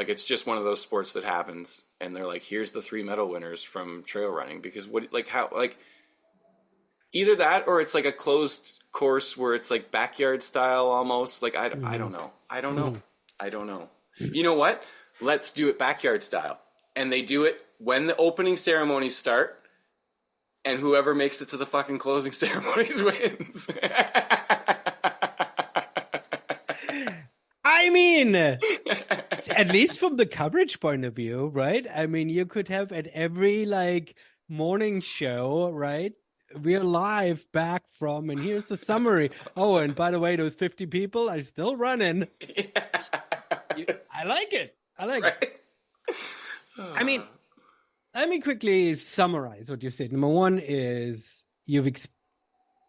Like it's just one of those sports that happens, and they're like, here's the 3 medal winners from trail running, because either that or it's like a closed course where it's like backyard style almost. Like I don't know. I don't know. I don't know. You know what? Let's do it backyard style. And they do it when the opening ceremonies start, and whoever makes it to the fucking closing ceremonies wins. I mean, at least from the coverage point of view, right? I mean, you could have at every like morning show, right? We're live back from, and here's the summary. Oh, and by the way, those 50 people are still running. I like it. I like it. I mean, let me quickly summarize what you said. Number one is you've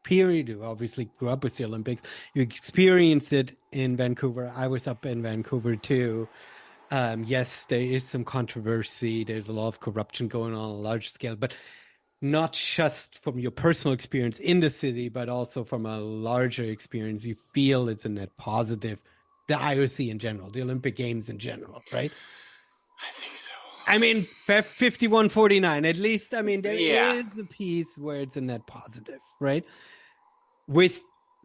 you obviously grew up with the Olympics. You experienced it in Vancouver. I was up in Vancouver too. Yes, there is some controversy. There's a lot of corruption going on a large scale, but not just from your personal experience in the city, but also from a larger experience. You feel it's a net positive. The IOC in general, the Olympic Games in general, right? I think so. I mean, 51-49, at least, I mean, there is a piece where it's a net positive, right?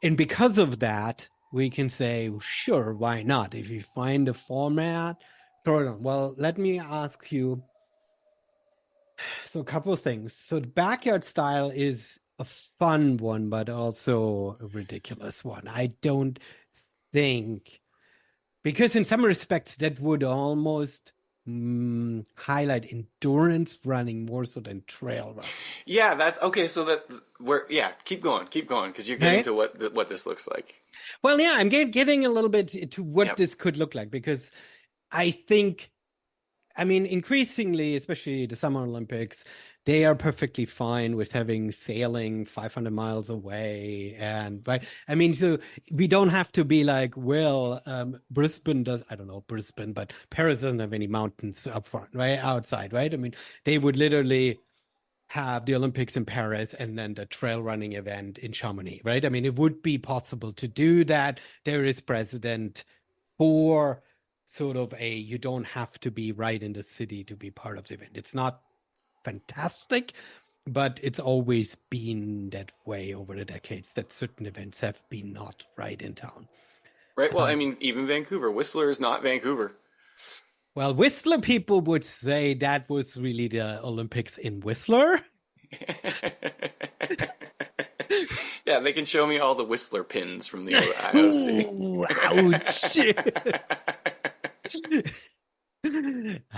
And because of that, we can say, sure, why not? If you find a format, throw it on. Well, let me ask you, so a couple of things. So the backyard style is a fun one, but also a ridiculous one. I don't think, because in some respects that would almost highlight endurance running more so than trail running. Yeah, that's okay. So keep going, because you're getting to what this looks like. Well, yeah, I'm getting a little bit to what this could look like, because I think, I mean, increasingly, especially the Summer Olympics, they are perfectly fine with having sailing 500 miles away. And right, I mean, so we don't have to be like, well, Brisbane does, I don't know, Brisbane, but Paris doesn't have any mountains up front, right? Outside, right? I mean, they would literally have the Olympics in Paris and then the trail running event in Chamonix, right? I mean, it would be possible to do that. There is precedent for sort of you don't have to be right in the city to be part of the event. It's not fantastic, but it's always been that way over the decades, that certain events have been not right in town. Right. Well, I mean, even Vancouver. Whistler is not Vancouver. Well, Whistler people would say that was really the Olympics in Whistler. Yeah, they can show me all the Whistler pins from the IOC. Ooh, ouch.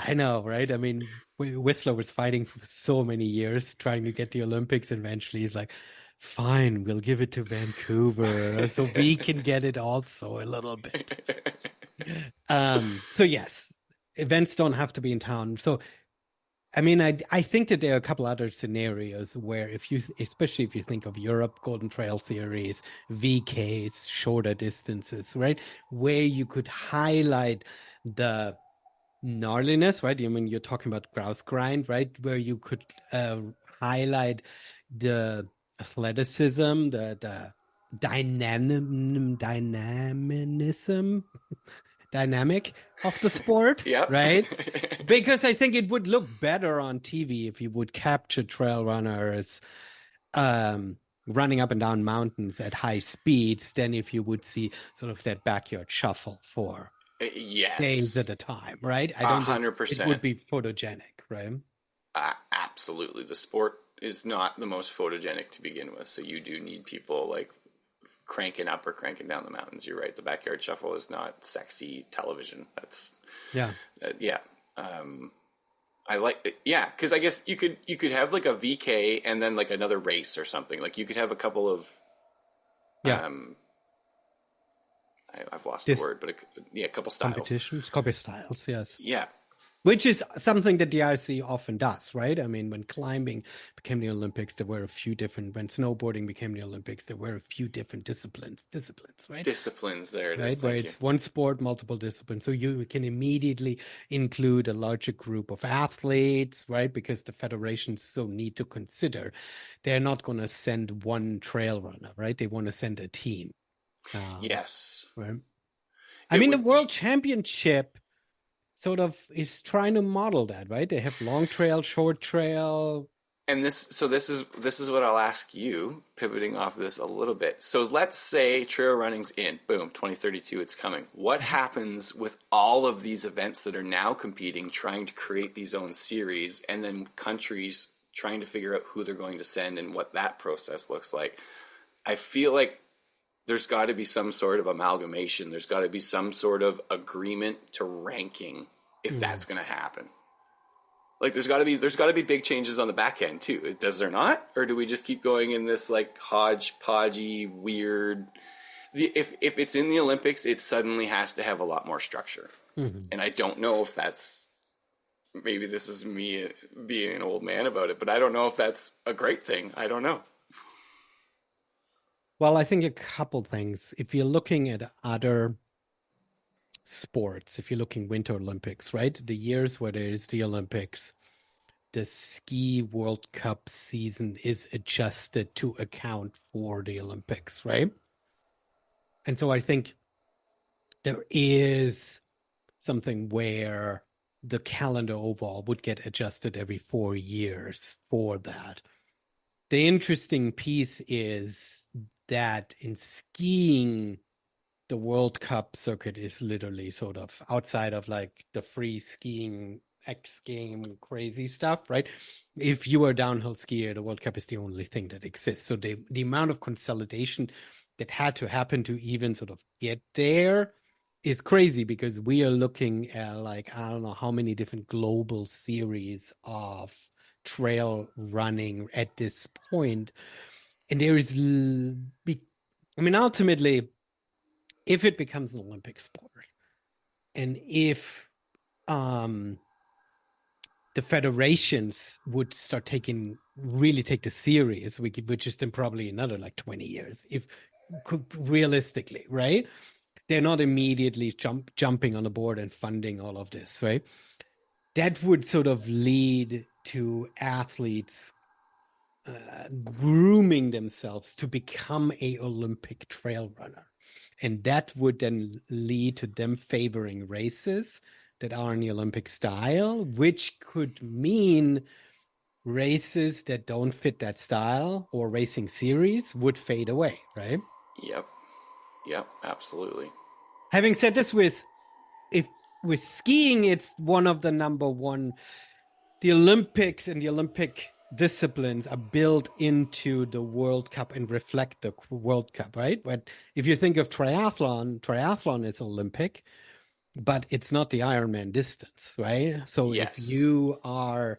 I know, right? I mean, Whistler was fighting for so many years trying to get the Olympics, and eventually he's like, fine, we'll give it to Vancouver so we can get it also a little bit. So yes, events don't have to be in town. So I mean, I think that there are a couple other scenarios where especially if you think of Europe, Golden Trail Series, VKs, shorter distances, right? Where you could highlight the gnarliness, right? I mean, you're talking about grouse grind, right? Where you could highlight the athleticism, the dynamic of the sport, right? Because I think it would look better on TV if you would capture trail runners running up and down mountains at high speeds than if you would see sort of that backyard shuffle for days at a time, right? I don't 100%. think it would be photogenic, right? Absolutely. The sport is not the most photogenic to begin with, so you do need people like cranking up or cranking down the mountains. You're right. The backyard shuffle is not sexy television. That's I like because I guess you could have like a VK and then like another race or something. Like you could have a couple of I've lost the word, but a couple styles. Competitions, couple styles, yes. Yeah. Which is something that the IC often does, right? I mean, when climbing became the Olympics, there were a few different. When snowboarding became the Olympics, there were a few different disciplines, right? Disciplines, there it right? is. Where it's one sport, multiple disciplines. So you can immediately include a larger group of athletes, right? Because the federations so need to consider they're not going to send one trail runner, right? They want to send a team. Yes. Right. I mean, the World Championship sort of is trying to model that, right? They have long trail, short trail. And this is what I'll ask you, pivoting off of this a little bit. So let's say trail running's in, boom, 2032, it's coming. What happens with all of these events that are now competing, trying to create these own series, and then countries trying to figure out who they're going to send and what that process looks like? I feel like there's got to be some sort of amalgamation. There's got to be some sort of agreement to ranking if that's going to happen. Like there's got to be big changes on the back end too. Does there not? Or do we just keep going in this like hodgepodgey weird? If it's in the Olympics, it suddenly has to have a lot more structure. And I don't know if that's, maybe this is me being an old man about it, but I don't know if that's a great thing. I don't know. Well, I think a couple things. If you're looking at other sports, if you're looking Winter Olympics, right? The years where there is the Olympics, the ski World Cup season is adjusted to account for the Olympics, right? And so I think there is something where the calendar overall would get adjusted every 4 years for that. The interesting piece is that in skiing, the World Cup circuit is literally sort of outside of like the free skiing X game crazy stuff, right? If you are a downhill skier, the World Cup is the only thing that exists. So the amount of consolidation that had to happen to even sort of get there is crazy, because we are looking at like, I don't know how many different global series of trail running at this point. And there is, I mean, ultimately, if it becomes an Olympic sport, and if the federations would start really take the serious, which is then probably another like 20 years, if realistically, right? They're not immediately jumping on the board and funding all of this, right? That would sort of lead to athletes grooming themselves to become a Olympic trail runner. And that would then lead to them favoring races that are in the Olympic style, which could mean races that don't fit that style or racing series would fade away, right? Yep, absolutely. Having said this, with skiing, it's one of the number one. The Olympics and the Olympic disciplines are built into the World Cup and reflect the World Cup, right? But if you think of triathlon is Olympic, but it's not the Ironman distance, right? So if Yes. you are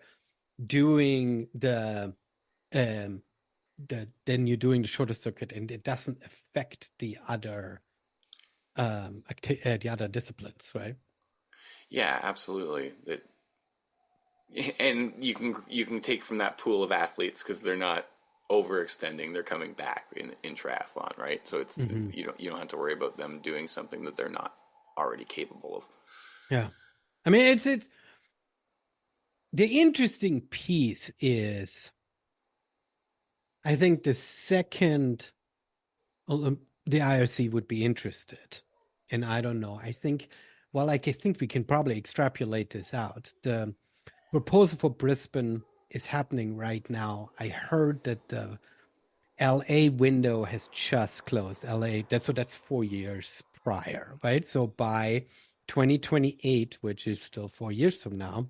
doing then you're doing the shorter circuit, and it doesn't affect the other the other disciplines, right? Yeah, absolutely. That, and you can take from that pool of athletes because they're not overextending; they're coming back in triathlon, right? So it's you don't have to worry about them doing something that they're not already capable of. Yeah, I mean it's the interesting piece is, I think the second the IRC would be interested, and I don't know. I think, well, I think we can probably extrapolate this out. The proposal for Brisbane is happening right now. I heard that the LA window has just closed. LA, that's 4 years prior, right? So by 2028, which is still 4 years from now,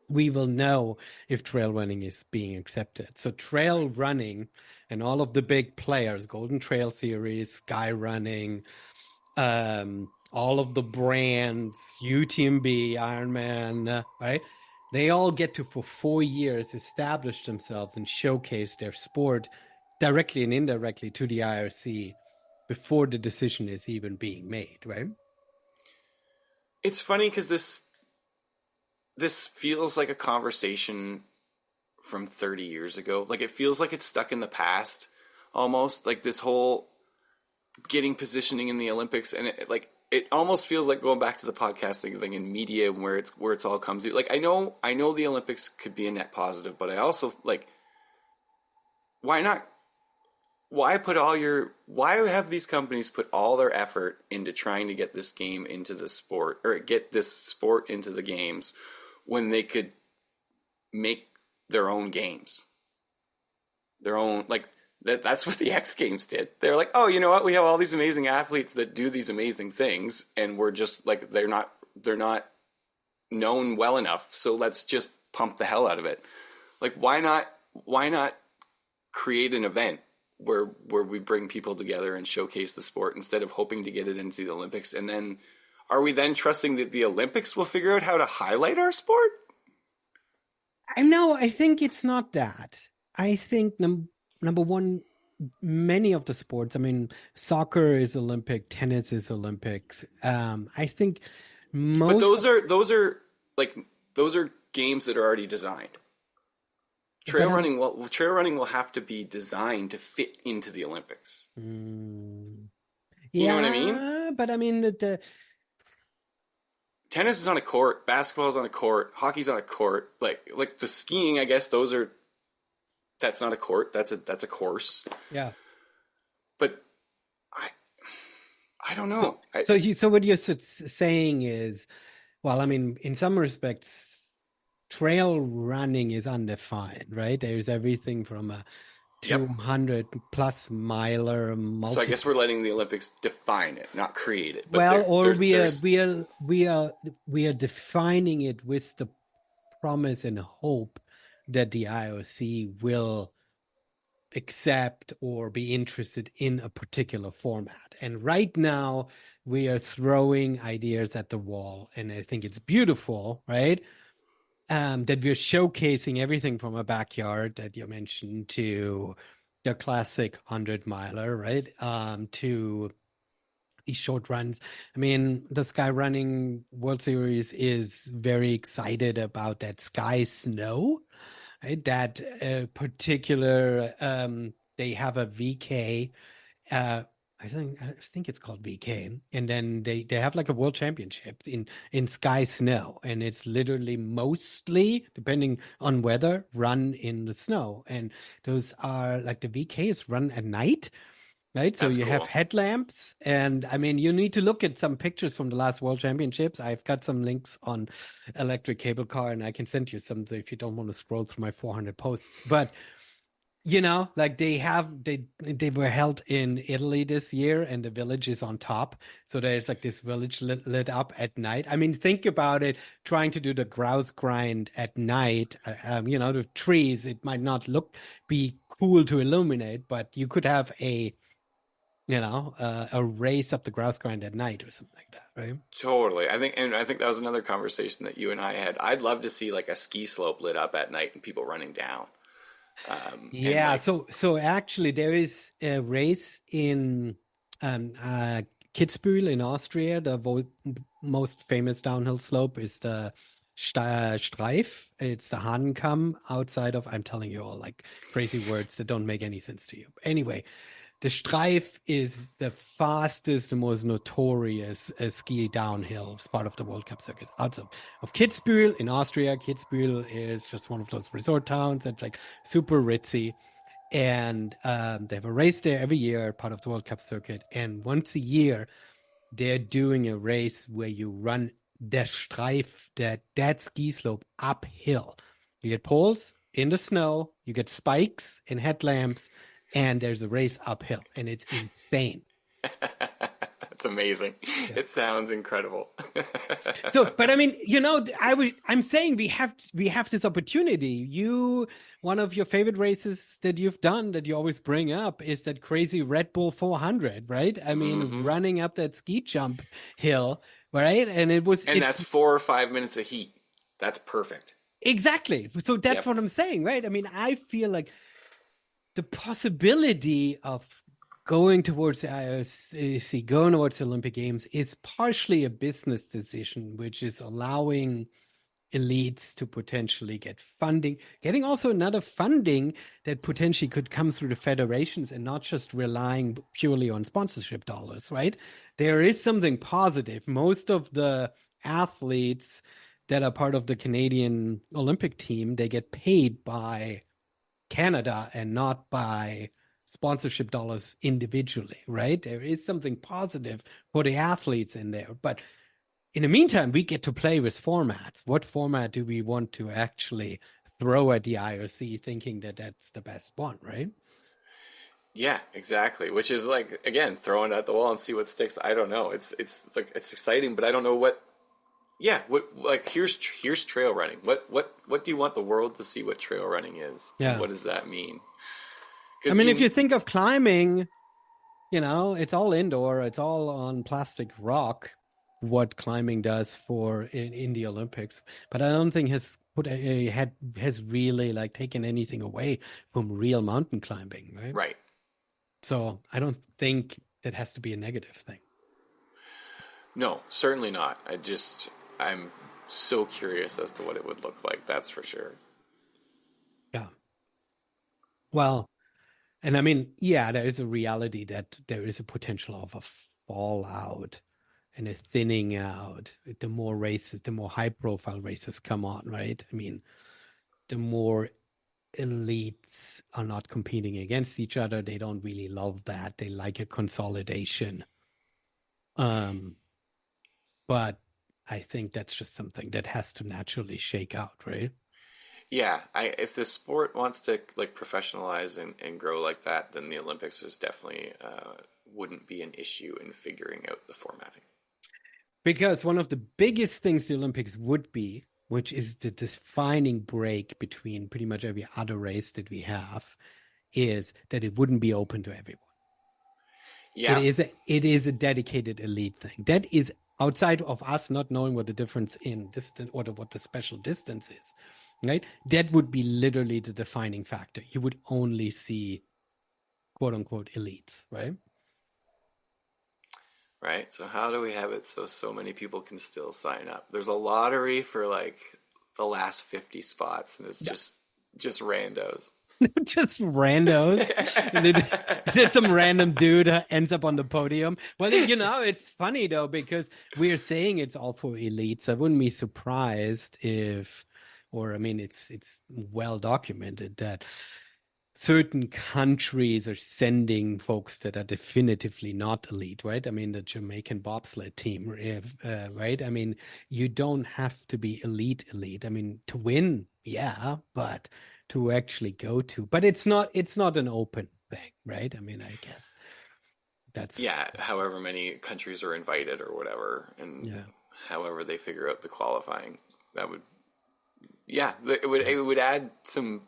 we will know if trail running is being accepted. So trail running and all of the big players, Golden Trail Series, Sky Running, all of the brands, UTMB, Ironman, right? They all get to, for 4 years, establish themselves and showcase their sport directly and indirectly to the IRC before the decision is even being made, right? It's funny because this feels like a conversation from 30 years ago. Like it feels like it's stuck in the past almost. Like this whole getting positioning in the Olympics, and it almost feels like going back to the podcasting thing in media where it's all comes to. Like I know the Olympics could be a net positive, but I also like, why not why have these companies put all their effort into trying to get this game into the sport, or get this sport into the games, when they could make their own games, their own, like, that's what the X Games did. They're like, oh, you know what, we have all these amazing athletes that do these amazing things, and we're just like, they're not known well enough, so let's just pump the hell out of it. Like, why not create an event where we bring people together and showcase the sport, instead of hoping to get it into the Olympics? And then, are we then trusting that the Olympics will figure out how to highlight our sport? I think it's not that. I think number one, many of the sports, I mean, soccer is Olympic, tennis is Olympics. I think most. But those are games that are already designed. Trail running will have to be designed to fit into the Olympics. Yeah, you know what I mean? But I mean, tennis is on a court, basketball is on a court, hockey's on a court. Like the skiing, I guess that's not a court. That's a course. Yeah. But I don't know. So what you're saying is, well, I mean, in some respects, trail running is undefined, right? There's everything from a 200 plus miler. So I guess we're letting the Olympics define it, not create it. But we are defining it with the promise and hope that the IOC will accept or be interested in a particular format. And right now we are throwing ideas at the wall, and I think it's beautiful, right? That we're showcasing everything from a backyard that you mentioned to the classic 100-miler, right? To these short runs. I mean, the Sky Running World Series is very excited about that Sky Snow, right? That particular, they have a VK, I think it's called VK, and then they have like a world championship in Sky Snow, and it's literally mostly, depending on weather, run in the snow. And those are like, the VKs run at night, right? So you have headlamps, and I mean, you need to look at some pictures from the last World Championships. I've got some links on Electric Cable Car, and I can send you some, so if you don't want to scroll through my 400 posts. But you know, like they were held in Italy this year, and the village is on top. So there's like this village lit up at night. I mean, think about it, trying to do the grouse grind at night. You know, the trees, it might not be cool to illuminate, but you could have a race up the grouse grind at night or something like that, right? Totally. I think that was another conversation that you and I had. I'd love to see like a ski slope lit up at night and people running down. So actually there is a race in Kitzbühel in Austria. The most famous downhill slope is the Streif. It's the Hahnenkamm outside of, I'm telling you all like crazy words that don't make any sense to you. Anyway, the Streif is the fastest, the most notorious ski downhill. It's part of the World Cup circuit. Out of Kitzbühel in Austria. Kitzbühel is just one of those resort towns. It's like super ritzy. And they have a race there every year, part of the World Cup circuit. And once a year, they're doing a race where you run the Streif, that ski slope uphill. You get poles in the snow, you get spikes and headlamps, and there's a race uphill, and it's insane. It's amazing. Yeah. It sounds incredible. But I mean, you know, I'm saying we have this opportunity. One of your favorite races that you've done that you always bring up is that crazy Red Bull 400, right? I mean, running up that ski jump hill, right? And that's 4 or 5 minutes of heat. That's perfect. Exactly. So that's what I'm saying, right? I mean, I feel like the possibility of going towards the IOC, going towards the Olympic Games, is partially a business decision, which is allowing elites to potentially get funding, getting also another funding that potentially could come through the federations and not just relying purely on sponsorship dollars, right? There is something positive. Most of the athletes that are part of the Canadian Olympic team, they get paid by Canada and not by sponsorship dollars individually, right? There is something positive for the athletes in there. But in the meantime, we get to play with formats. What format do we want to actually throw at the IOC thinking that that's the best one, right? Yeah, exactly. Which is like, again, throwing it at the wall and see what sticks. I don't know. It's like it's exciting, but I don't know what. Yeah, what like here's trail running. What do you want the world to see? What trail running is? And Yeah. what does that mean? I Because mean, if you think of climbing, it's all indoor, it's all on plastic rock, what climbing does for in the Olympics. But I don't think has really like taken anything away from real mountain climbing, right? right. So I don't think that has to be a negative thing. No, certainly not. I'm so curious as to what it would look like. That's for sure. Yeah. Well, and I mean, yeah, there is a reality that there is a potential of a fallout and a thinning out. The more races, the more high profile races come on, right? I mean, the more elites are not competing against each other. They don't really love that. They like a consolidation. Um, but I think that's just something that has to naturally shake out, right? Yeah, if the sport wants to like professionalize and grow like that, then the Olympics is definitely wouldn't be an issue in figuring out the formatting. Because one of the biggest things the Olympics would be, which is the defining break between pretty much every other race that we have, is that it wouldn't be open to everyone. Yeah, It is a dedicated elite thing. That is outside of us not knowing what the difference in distance or what the special distance is, right? That would be literally the defining factor. You would only see quote unquote elites, right? right. So how do we have it so many people can still sign up? There's a lottery for like the last 50 spots, and it's Yeah. just randos. Just randos. And then some random dude ends up on the podium. Well, it's funny though, because we're saying it's all for elites. I wouldn't be surprised if, or I mean, it's well documented that certain countries are sending folks that are definitively not elite, right? I mean, the Jamaican bobsled team, right? I mean, you don't have to be elite. I mean, to win, yeah, but to actually go to, but it's not an open thing, right? I mean, I guess that's Yeah, however many countries are invited or whatever, and yeah, however they figure out the qualifying, that would yeah, it would add some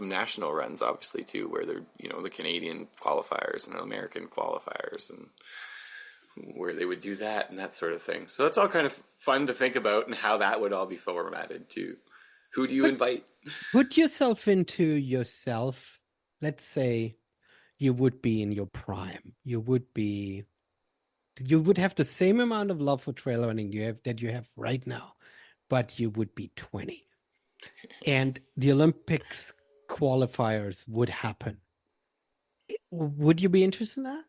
national runs obviously too, where they're the Canadian qualifiers and the American qualifiers and where they would do that and that sort of thing. So that's all kind of fun to think about and how that would all be formatted too. Who do you but invite? put yourself into yourself. Let's say you would be in your prime. You would have the same amount of love for trail running you have right now, but you would be 20. And the Olympics qualifiers would happen. Would you be interested in that?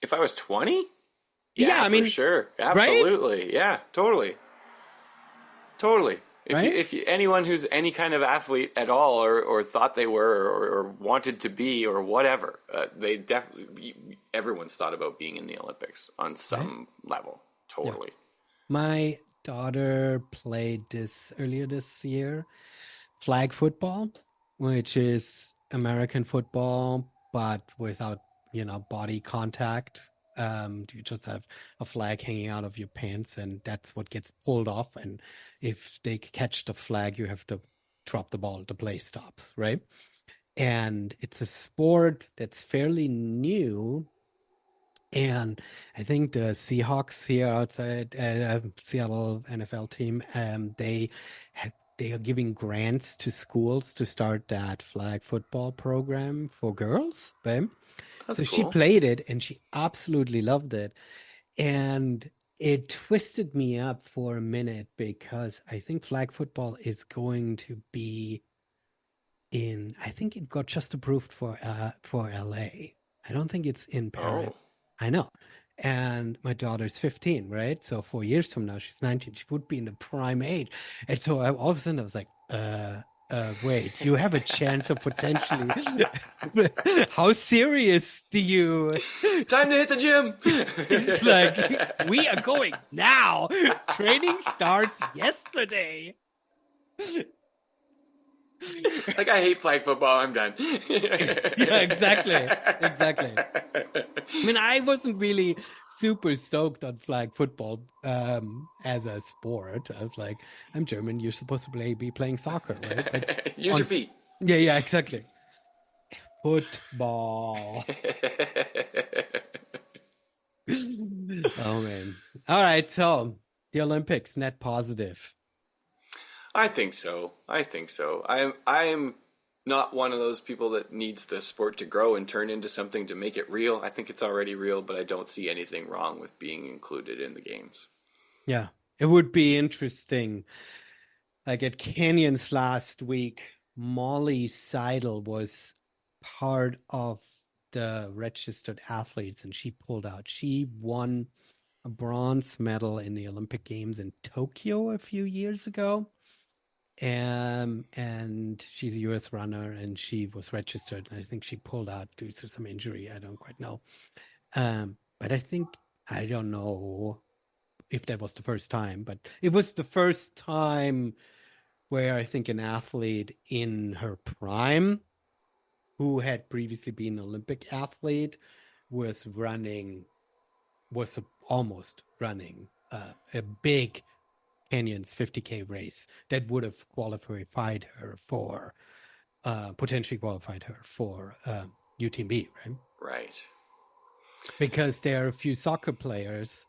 If I was 20? Yeah, Yeah, I for mean, sure. right? Absolutely. Yeah, totally. Totally. Right? If you, anyone who's any kind of athlete at all, or thought they were, or wanted to be, or whatever, they definitely everyone's thought about being in the Olympics on Right? some level. Yeah. Totally. My daughter played this earlier this year, flag football, which is American football, but without, body contact. You just have a flag hanging out of your pants, and that's what gets pulled off. And if they catch the flag, you have to drop the ball. The play stops, right? And it's a sport that's fairly new. And I think the Seahawks here outside Seattle NFL team, they are giving grants to schools to start that flag football program for girls, right? That's So she cool. played it and she absolutely loved it. And it twisted me up for a minute because I think flag football is going to be I think it got just approved for LA. I don't think it's in Oh, Paris. I know. And my daughter's 15, right? So 4 years from now, she's 19. She would be in the prime age. And so all of a sudden I was like, wait, you have a chance of potentially. How serious do you? Time to hit the gym. It's like, we are going now. Training starts yesterday. Like, I hate flag football. I'm done. Yeah, exactly. I mean, I wasn't really super stoked on flag football as a sport. I was like, I'm German. You're supposed to be playing soccer, right? But Use your feet. Yeah, exactly. Football. Oh man. All right. So the Olympics, net positive. I think so. I'm not one of those people that needs the sport to grow and turn into something to make it real. I think it's already real, but I don't see anything wrong with being included in the games. Yeah. It would be interesting. Like at Canyons last week, Molly Seidel was part of the registered athletes and she pulled out. She won a bronze medal in the Olympic Games in Tokyo a few years ago. And she's a US runner and she was registered. And I think she pulled out due to some injury. I don't quite know. But I don't know if that was the first time, but it was the first time where I think an athlete in her prime who had previously been an Olympic athlete was almost running a big Canyons 50K race that would have qualified her for potentially qualified her for UTMB, right? Right. Because there are a few soccer players,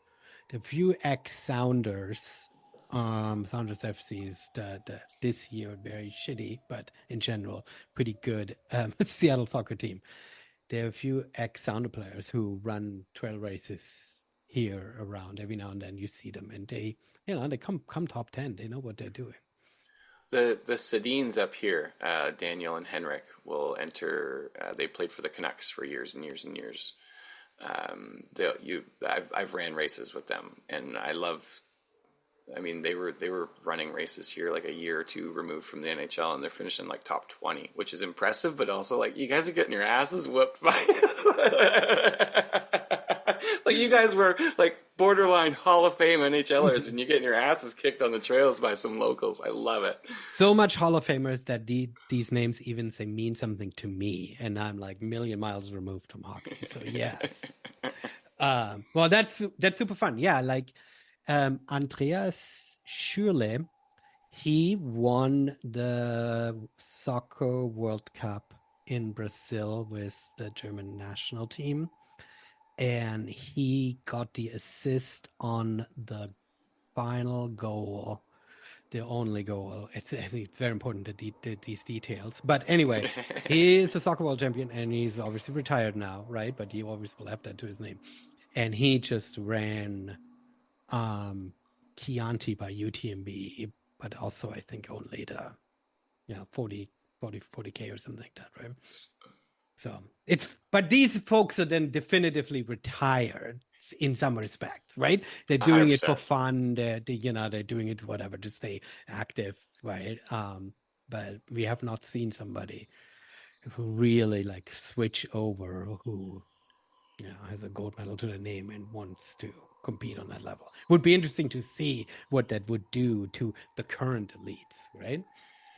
a few ex-Sounders. Sounders FC is this year very shitty, but in general pretty good. Seattle soccer team. There are a few ex-Sounder players who run trail races here around. Every now and then you see them, and they come top 10. They know what they're doing. The Sedines up here, Daniel and Henrik, will enter. They played for the Canucks for years and years and years. I've ran races with them, and I love. I mean, they were running races here like a year or two removed from the NHL, and they're finishing like top 20, which is impressive, but also like you guys are getting your asses whooped by. Like you guys were like borderline Hall of Fame NHLers, and you're getting your asses kicked on the trails by some locals. I love it. So much Hall of Famers that these names even say mean something to me, and I'm like a million miles removed from hockey. So yes, well that's super fun. Yeah, like Andreas Schürrle, he won the soccer World Cup in Brazil with the German national team. And he got the assist on the final goal, the only goal. I think it's very important that these details. But anyway, he is a soccer world champion and he's obviously retired now, right? But he always will have that to his name. And he just ran Chianti by UTMB, but also I think only the 40K or something like that, right? So but these folks are then definitively retired in some respects, right? They're doing 100%. It for fun. They're doing it whatever to stay active, right? But we have not seen somebody who really like switch over, who has a gold medal to their name and wants to compete on that level. It would be interesting to see what that would do to the current elites, right?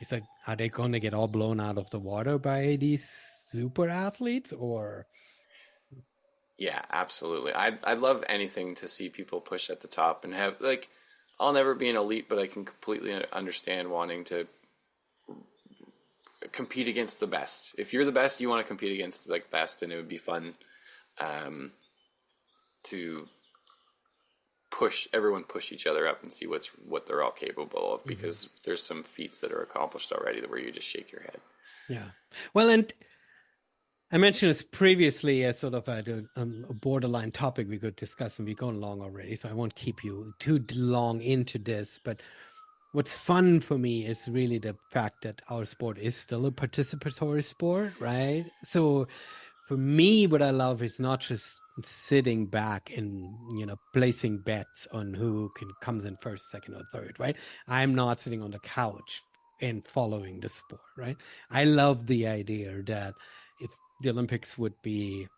It's like, are they going to get all blown out of the water by these super athletes, or? Yeah, absolutely. I love anything to see people push at the top and have like. I'll never be an elite, but I can completely understand wanting to compete against the best. If you're the best, you want to compete against the best, and it would be fun to push each other up and see what they're all capable of, because there's some feats that are accomplished already where you just shake your head. Yeah. Well, and I mentioned this previously as sort of a borderline topic we could discuss, and we're going long already, so I won't keep you too long into this. But what's fun for me is really the fact that our sport is still a participatory sport, right? So for me, what I love is not just sitting back and placing bets on who comes in first, second, or third, right? I'm not sitting on the couch in following the sport, right? I love the idea that if the Olympics would be,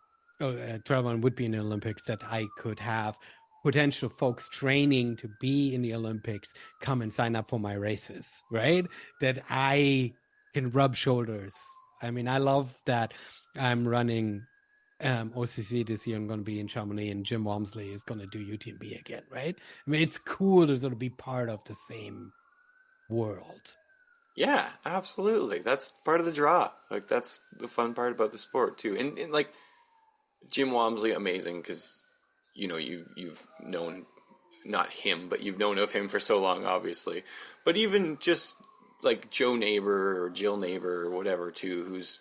triathlon would be in the Olympics, that I could have potential folks training to be in the Olympics come and sign up for my races, right? That I can rub shoulders. I mean, I love that I'm running OCC this year. I'm going to be in Chamonix, and Jim Walmsley is going to do UTMB again, right? I mean, it's cool to sort of be part of the same world. Yeah, absolutely. That's part of the draw. Like that's the fun part about the sport too. And like Jim Walmsley, amazing because you've known not him, but you've known of him for so long, obviously. But even just like Joe Neighbor or Jill Neighbor or whatever too, who's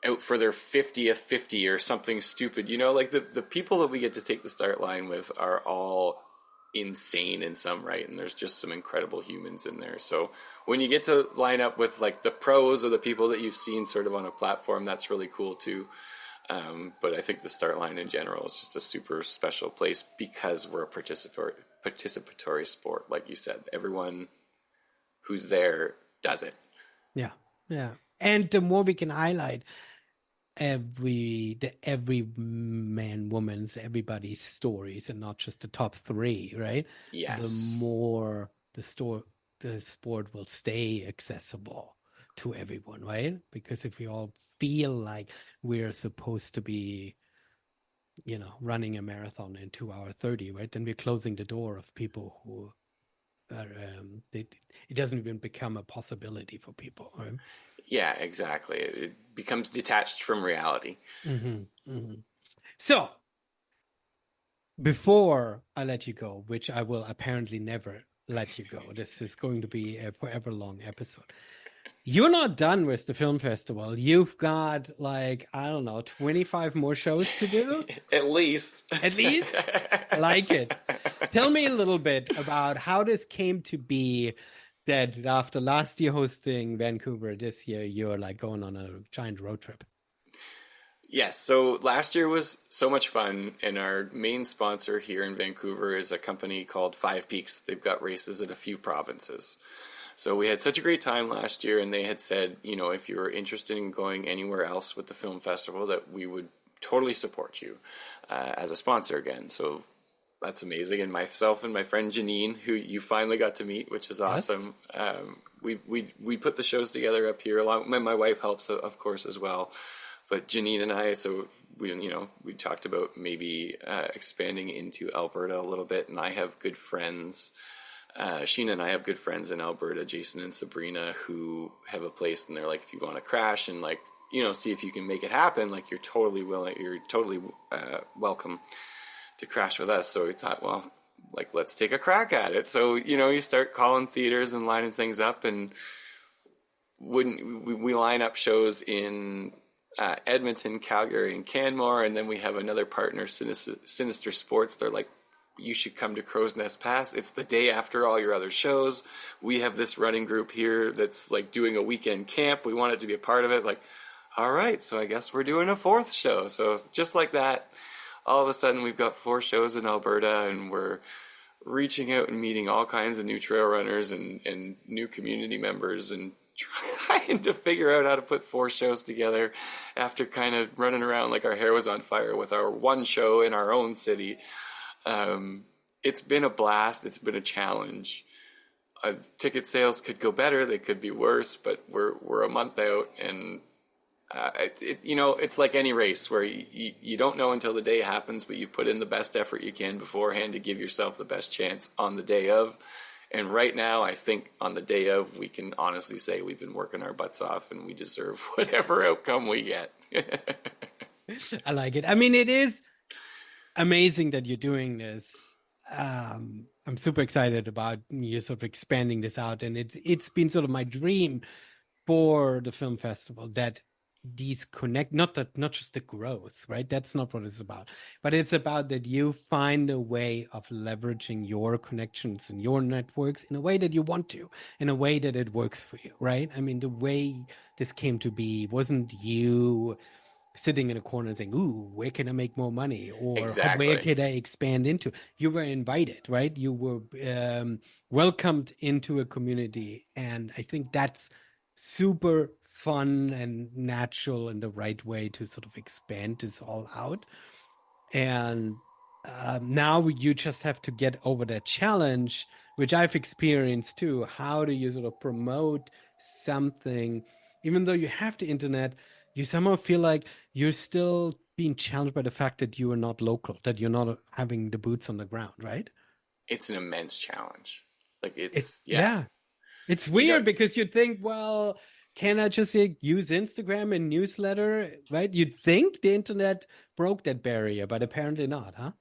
out for their 50th 50 or something stupid. Like the people that we get to take the start line with are all insane in some right, and there's just some incredible humans in there. So when you get to line up with like the pros or the people that you've seen sort of on a platform, that's really cool too. But I think the start line in general is just a super special place because we're a participatory sport. Like you said, everyone who's there does it. Yeah, yeah. And the more we can highlight every man, woman's, everybody's stories, and not just the top three, right? Yes. The more the sport will stay accessible to everyone, right? Because if we all feel like we're supposed to be, running a marathon in 2 hour 30, right? Then we're closing the door of people who are, it doesn't even become a possibility for people, right? Yeah, exactly. It becomes detached from reality. So before I let you go, which I will apparently never let you go, this is going to be a forever long episode. You're not done with the film festival. You've got like, I don't know, 25 more shows to do. At least. At least? Like it. Tell me a little bit about how this came to be that after last year hosting Vancouver, this year you're like going on a giant road trip. Yes, so last year was so much fun, and our main sponsor here in Vancouver is a company called Five Peaks. They've got races in a few provinces. So we had such a great time last year, and they had said, if you were interested in going anywhere else with the film festival, that we would totally support you as a sponsor again. So that's amazing. And myself and my friend Janine, who you finally got to meet, which is awesome. Yes. We put the shows together up here. Along, my wife helps, of course, as well. But Janine and I, so we talked about maybe expanding into Alberta a little bit, and I have good friends. Sheena and I have good friends in Alberta, Jason and Sabrina, who have a place, and they're like, if you want to crash and like, see if you can make it happen, like you're totally welcome to crash with us. So we thought, well, like, let's take a crack at it. So, you start calling theaters and lining things up, and we line up shows in Edmonton, Calgary, and Canmore, and then we have another partner, Sinister Sports. They're like, you should come to Crow's Nest Pass. It's the day after all your other shows. We have this running group here that's like doing a weekend camp. We wanted to be a part of it. Like, all right, so I guess we're doing a fourth show. So just like that, all of a sudden we've got 4 shows in Alberta, and we're reaching out and meeting all kinds of new trail runners and new community members, and trying to figure out how to put 4 shows together after kind of running around like our hair was on fire with our one show in our own city. It's been a blast. It's been a challenge. Ticket sales could go better. They could be worse, but we're a month out, and it's like any race where you don't know until the day happens, but you put in the best effort you can beforehand to give yourself the best chance on the day of. And right now, I think on the day of, we can honestly say we've been working our butts off, and we deserve whatever outcome we get. I like it. I mean, it is amazing that you're doing this. I'm super excited about you sort of expanding this out, and it's been sort of my dream for the film festival that these connect, not just the growth, right? That's not what it's about, but it's about that you find a way of leveraging your connections and your networks in a way that you want to, in a way that it works for you, right? I mean, the way this came to be wasn't you sitting in a corner and saying, "Ooh, where can I make more money?" or "Where Exactly. can I expand into?" You were invited, right? You were welcomed into a community, and I think that's super fun and natural and the right way to sort of expand this all out. And now you just have to get over that challenge, which I've experienced too. How do you sort of promote something, even though you have the internet, you somehow feel like you're still being challenged by the fact that you are not local, that you're not having the boots on the ground, right? It's an immense challenge. Like It, it's yeah. yeah, it's You weird don't because you'd think, well, can I just use Instagram and newsletter, right? You'd think the internet broke that barrier, but apparently not, huh?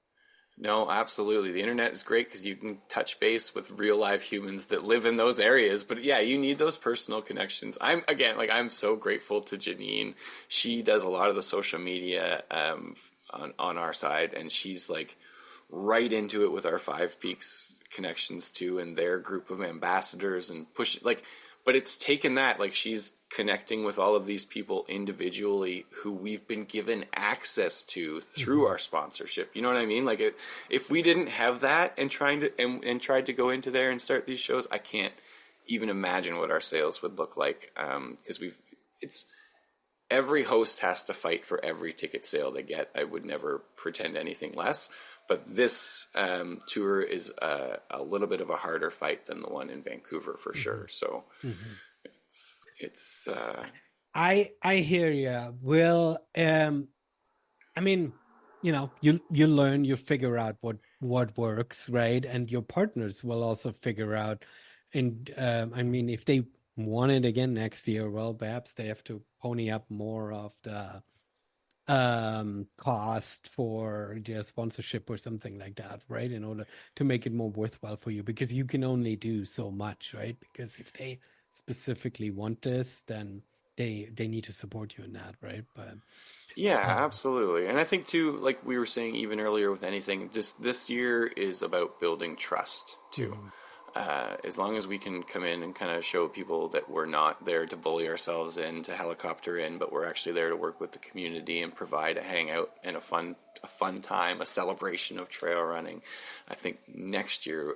No, absolutely. The internet is great because you can touch base with real live humans that live in those areas. But yeah, you need those personal connections. I'm again, like I'm so grateful to Janine. She does a lot of the social media on our side, and she's like right into it with our Five Peaks connections too, and their group of ambassadors and push like. But it's taken that like she's connecting with all of these people individually who we've been given access to through Mhm. our sponsorship. You know what I mean? Like if we didn't have that and trying to and tried to go into there and start these shows, I can't even imagine what our sales would look like. Because it's every host has to fight for every ticket sale they get. I would never pretend anything less. But this tour is a little bit of a harder fight than the one in Vancouver for sure. Mhm. So Mhm. it's I hear you. Well, I mean, you learn, you figure out what works, right? And your partners will also figure out. And I mean, if they want it again next year, well, perhaps they have to pony up more of the cost for their sponsorship or something like that, right? In order to make it more worthwhile for you, because you can only do so much, right? Because if they specifically want this, then they need to support you in that, right? But yeah, um, absolutely. And I think too, like we were saying even earlier with anything, just this year is about building trust too. mhm. As long as we can come in and kind of show people that we're not there to bully ourselves in, to helicopter in, but we're actually there to work with the community and provide a hangout and a fun time, a celebration of trail running. I think next year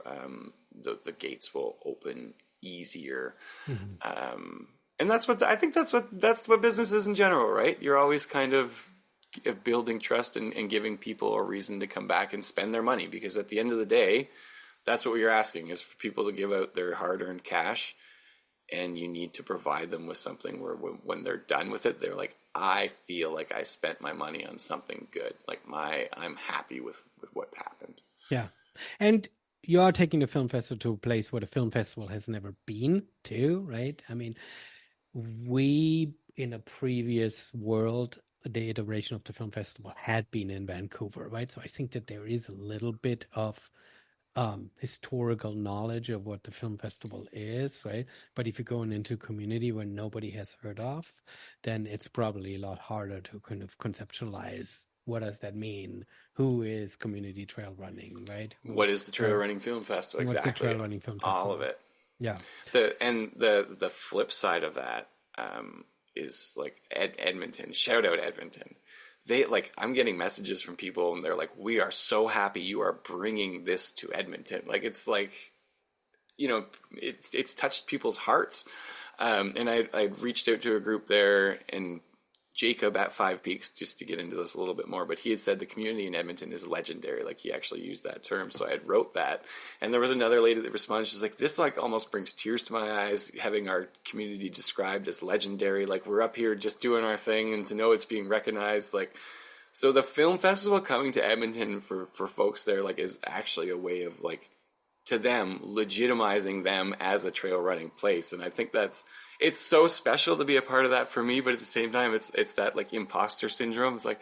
the gates will open easier. Mhm. And I think that's what business is in general, right? You're always kind of building trust and giving people a reason to come back and spend their money, because at the end of the day, that's what you're asking is for people to give out their hard-earned cash, and you need to provide them with something where when they're done with it, they're like, I feel like I spent my money on something good. Like I'm happy with what happened. Yeah. And you are taking the film festival to a place where the film festival has never been to, right? I mean, we in a previous world, the iteration of the film festival had been in Vancouver, right? So I think that there is a little bit of historical knowledge of what the film festival is, right? But if you're going into a community where nobody has heard of, then it's probably a lot harder to kind of conceptualize what does that mean? Who is community trail running, right? Who, What is the Trail Running Film Festival? what's the Exactly, trail running film all of festival? it. Yeah. The flip side of that is like Edmonton. Shout out Edmonton. They like I'm getting messages from people and they're like, "We are so happy you are bringing this to Edmonton." Like it's like it's touched people's hearts. And I reached out to a group there, and Jacob at Five Peaks, just to get into this a little bit more, but he had said the community in Edmonton is legendary. Like he actually used that term. So I had wrote that. And there was another lady that responded. She's like, this like almost brings tears to my eyes, having our community described as legendary. Like we're up here just doing our thing, and to know it's being recognized. Like, so the film festival coming to Edmonton for folks there, like, is actually a way of like, to them, legitimizing them as a trail running place. And I think it's so special to be a part of that for me, but at the same time it's that like imposter syndrome. It's like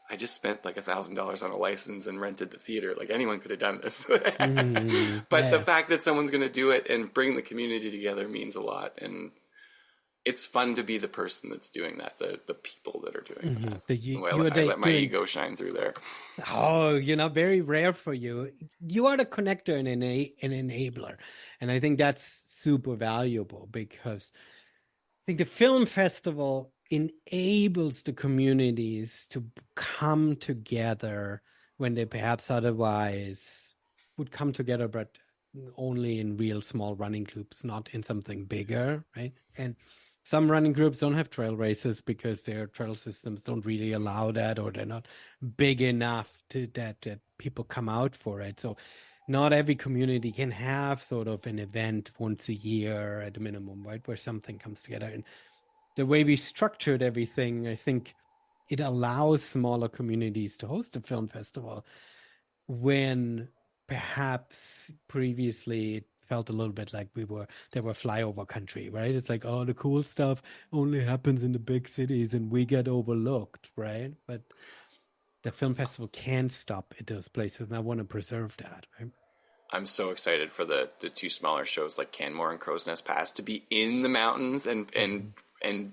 I just spent like $1,000 on a license and rented the theater. Like anyone could have done this. Mhm. But the Yeah. fact that someone's going to do it and bring the community together means a lot. And it's fun to be the person that's doing that, the people that are doing that. You Well, are I let my doing. ego shine through there. Oh, very rare for you. You are the connector and an enabler. And I think that's super valuable because I think the film festival enables the communities to come together when they perhaps otherwise would come together, but only in real small running groups, not in something bigger, right? And some running groups don't have trail races because their trail systems don't really allow that, or they're not big enough to that people come out for it. So not every community can have sort of an event once a year at a minimum, right? Where something comes together. And the way we structured everything, I think it allows smaller communities to host a film festival when perhaps previously it felt a little bit like they were flyover country, right? It's like, oh, the cool stuff only happens in the big cities and we get overlooked, right? But the film festival can stop at those places, and I want to preserve that, right? I'm so excited for the two smaller shows like Canmore and Crow's Nest Pass to be in the mountains and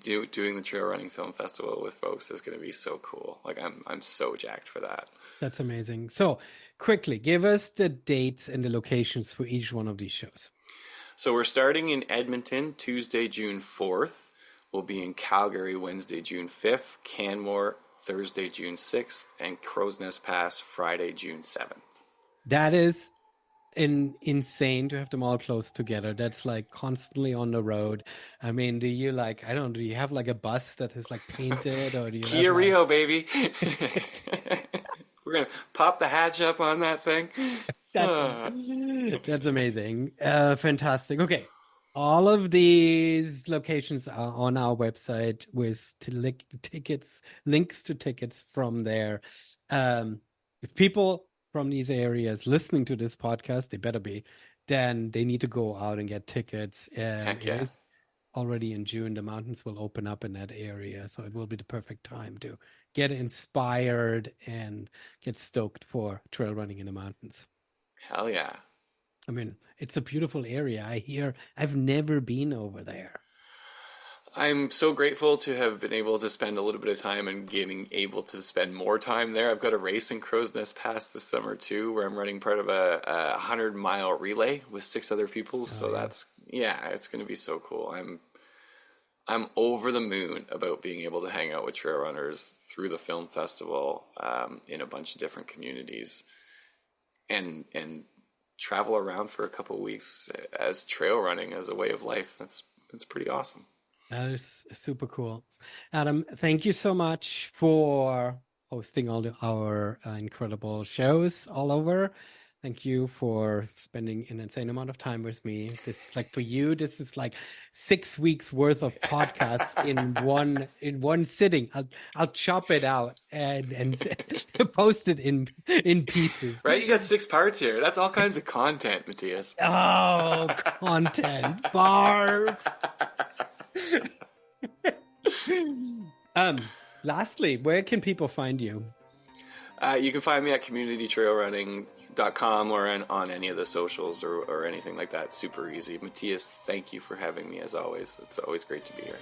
doing the trail running film festival with folks is going to be so cool. Like I'm so jacked for that. That's amazing. So quickly, give us the dates and the locations for each one of these shows. So we're starting in Edmonton, Tuesday, June 4th. We'll be in Calgary, Wednesday, June 5th. Canmore, Thursday, June 6th. And Crow's Nest Pass, Friday, June 7th. That is insane to have them all close together. That's like constantly on the road. I mean, do you have like a bus that is like painted, or do you Kia have Rio, baby. We're going to pop the hatch up on that thing. That's amazing. Fantastic. Okay. All of these locations are on our website with links to tickets from there. If people from these areas listening to this podcast, they better be, then they need to go out and get tickets. Heck yeah. It is already in June. The mountains will open up in that area, so it will be the perfect time to get inspired and get stoked for trail running in the mountains. Hell yeah. I mean, it's a beautiful area. I've never been over there. I'm so grateful to have been able to spend a little bit of time and getting able to spend more time there. I've got a race in Crow's Nest Pass this summer too, where I'm running part of a 100-mile relay with 6 other people. So it's going to be so cool. I'm over the moon about being able to hang out with trail runners through the film festival in a bunch of different communities and travel around for a couple of weeks as trail running as a way of life. That's pretty awesome. That is super cool. Adam, thank you so much for hosting all our incredible shows all over. Thank you for spending an insane amount of time with me. This, like, for you, this is like 6 weeks worth of podcasts in one sitting. I'll chop it out and post it in pieces. Right? You got 6 parts here. That's all kinds of content, Matthias. Oh, content. Barf. Lastly, where can people find you? You can find me at communitytrailrunning.com or on any of the socials or anything like that. Super easy. Matthias, thank you for having me as always. It's always great to be here.